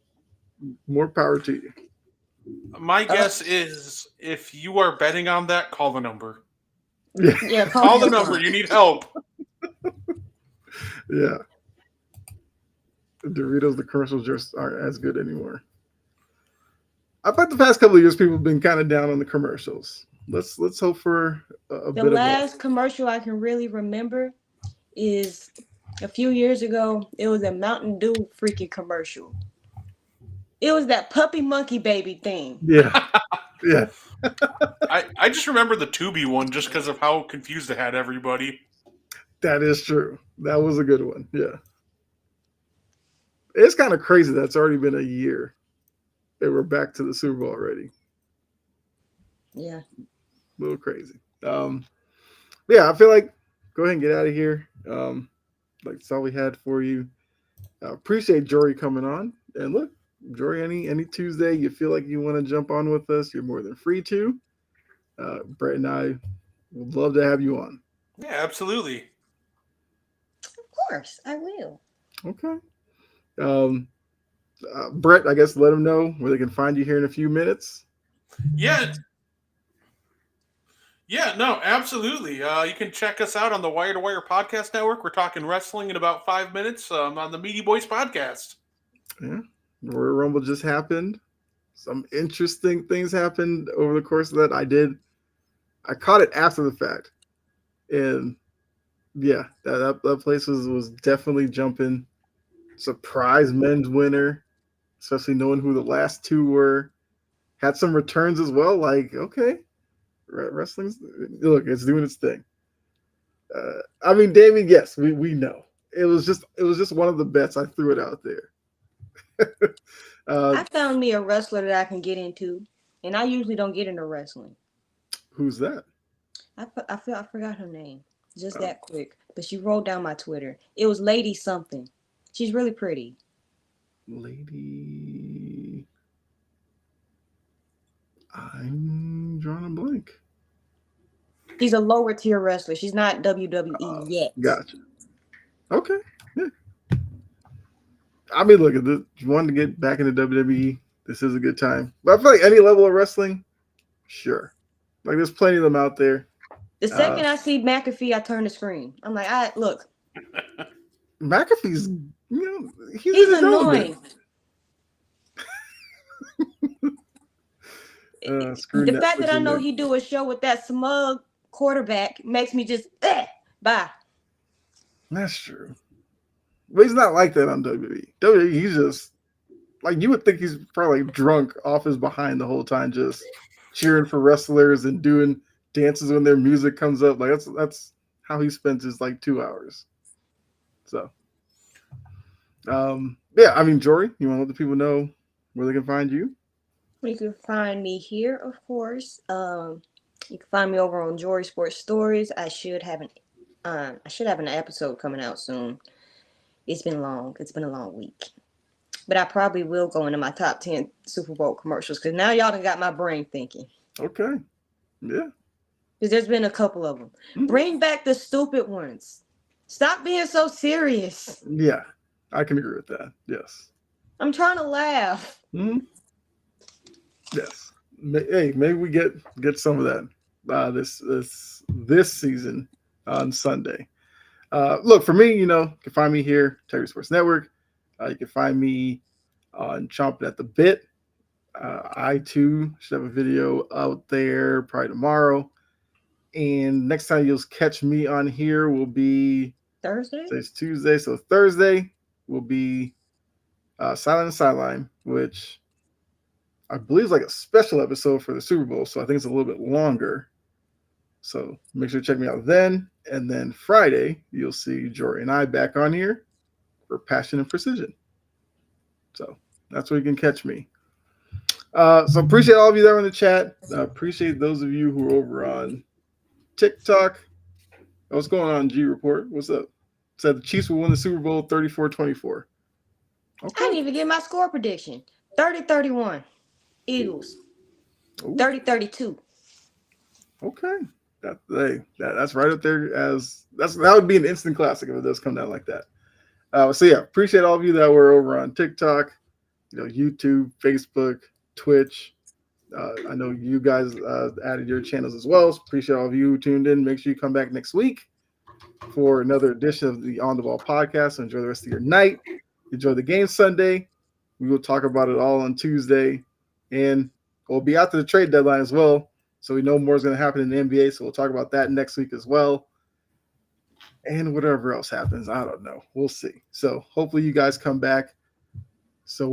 S1: more power to you.
S2: My guess is if you are betting on that, call the number.
S3: Yeah,
S2: Call the number. You need help.
S1: Yeah. Doritos, the commercials just aren't as good anymore. I bet the past couple of years people have been kind of down on the commercials. Let's hope for a
S3: The
S1: bit of
S3: last commercial I can really remember is a few years ago. It was a Mountain Dew freaking commercial. It was that puppy monkey baby thing.
S1: yeah. Yeah.
S2: I just remember the Tubi one just because of how confused it had everybody.
S1: That is true. That was a good one. Yeah. It's kind of crazy that it's already been a year and we're back to the Super Bowl already.
S3: Yeah.
S1: A little crazy. Yeah, I feel like go ahead and get out of here. Like that's all we had for you. Appreciate Jory coming on. And look, Jory, any Tuesday you feel like you want to jump on with us, you're more than free to. Brett and I would love to have you on.
S2: Yeah, absolutely.
S3: Of course, I will.
S1: Okay. Brett, I guess let them know where they can find you here in a few minutes.
S2: Yeah. Yeah, no, absolutely. You can check us out on the Wire to Wire Podcast Network. We're talking wrestling in about 5 minutes on the Meaty Boys Podcast.
S1: Yeah. Royal Rumble just happened. Some interesting things happened over the course of that. I caught it after the fact. And yeah, that place was definitely jumping. Surprise men's winner, especially knowing who the last 2 were. Had some returns as well. Like, okay, wrestling's look, it's doing its thing. I mean, Damien, yes, we know. It was just one of the bets. I threw it out there.
S3: I found me a wrestler that I can get into, and I usually don't get into wrestling.
S1: Who's that?
S3: I forgot her name just that quick, but she rolled down my Twitter. It was Lady something. She's really pretty.
S1: Lady, I'm drawing a blank.
S3: She's a lower tier wrestler. She's not WWE yet.
S1: Gotcha. Okay. Yeah. I mean, look, if you want to get back into WWE, this is a good time. But I feel like any level of wrestling, sure. Like there's plenty of them out there.
S3: The second I see McAfee, I turn the screen. I'm like, look.
S1: McAfee's,
S3: he's annoying. The fact that I know he do a show with that smug quarterback makes me just bye.
S1: That's true. But he's not like that on WWE. WWE, he's just like you would think he's probably drunk off his behind the whole time, just cheering for wrestlers and doing dances when their music comes up. Like that's how he spends his like 2 hours. So, yeah, I mean, Jory, you want to let the people know where they can find you?
S3: You can find me here, of course. You can find me over on Jory Sports Stories. I should have an episode coming out soon. It's been long. It's been a long week. But I probably will go into my top 10 Super Bowl commercials because now y'all done got my brain thinking.
S1: Okay. Yeah.
S3: Because there's been a couple of them. Mm-hmm. Bring back the stupid ones. Stop being so serious.
S1: Yeah, I can agree with that. Yes.
S3: I'm trying to laugh.
S1: Hmm. Yes. Hey, maybe we get some of that this season on Sunday. Look, for me, you can find me here, Terry Sports Network. You can find me on Chomping at the Bit. I too should have a video out there probably tomorrow. And next time you'll catch me on here will be
S3: Thursday?
S1: today's Tuesday, so Thursday will be Silent and Sideline, which I believe is like a special episode for the Super Bowl. So I think it's a little bit longer. So make sure to check me out then. And then Friday, you'll see Jory and I back on here for Passion and Precision. So that's where you can catch me. So appreciate all of you that are in the chat. Appreciate those of you who are over on TikTok. What's going on, G Report? What's up? Said the Chiefs will win the Super Bowl 34-24.
S3: I didn't even get my score prediction. 30-31. Eagles. 30-32.
S1: Okay. That's right up there that would be an instant classic if it does come down like that. So yeah, appreciate all of you that were over on TikTok, YouTube, Facebook, Twitch. I know you guys added your channels as well. So appreciate all of you who tuned in. Make sure you come back next week for another edition of the On the Ball podcast. Enjoy the rest of your night. Enjoy the game Sunday. We will talk about it all on Tuesday, and we'll be after the trade deadline as well. So we know more is going to happen in the NBA. So we'll talk about that next week as well. And whatever else happens, I don't know. We'll see. So hopefully you guys come back. So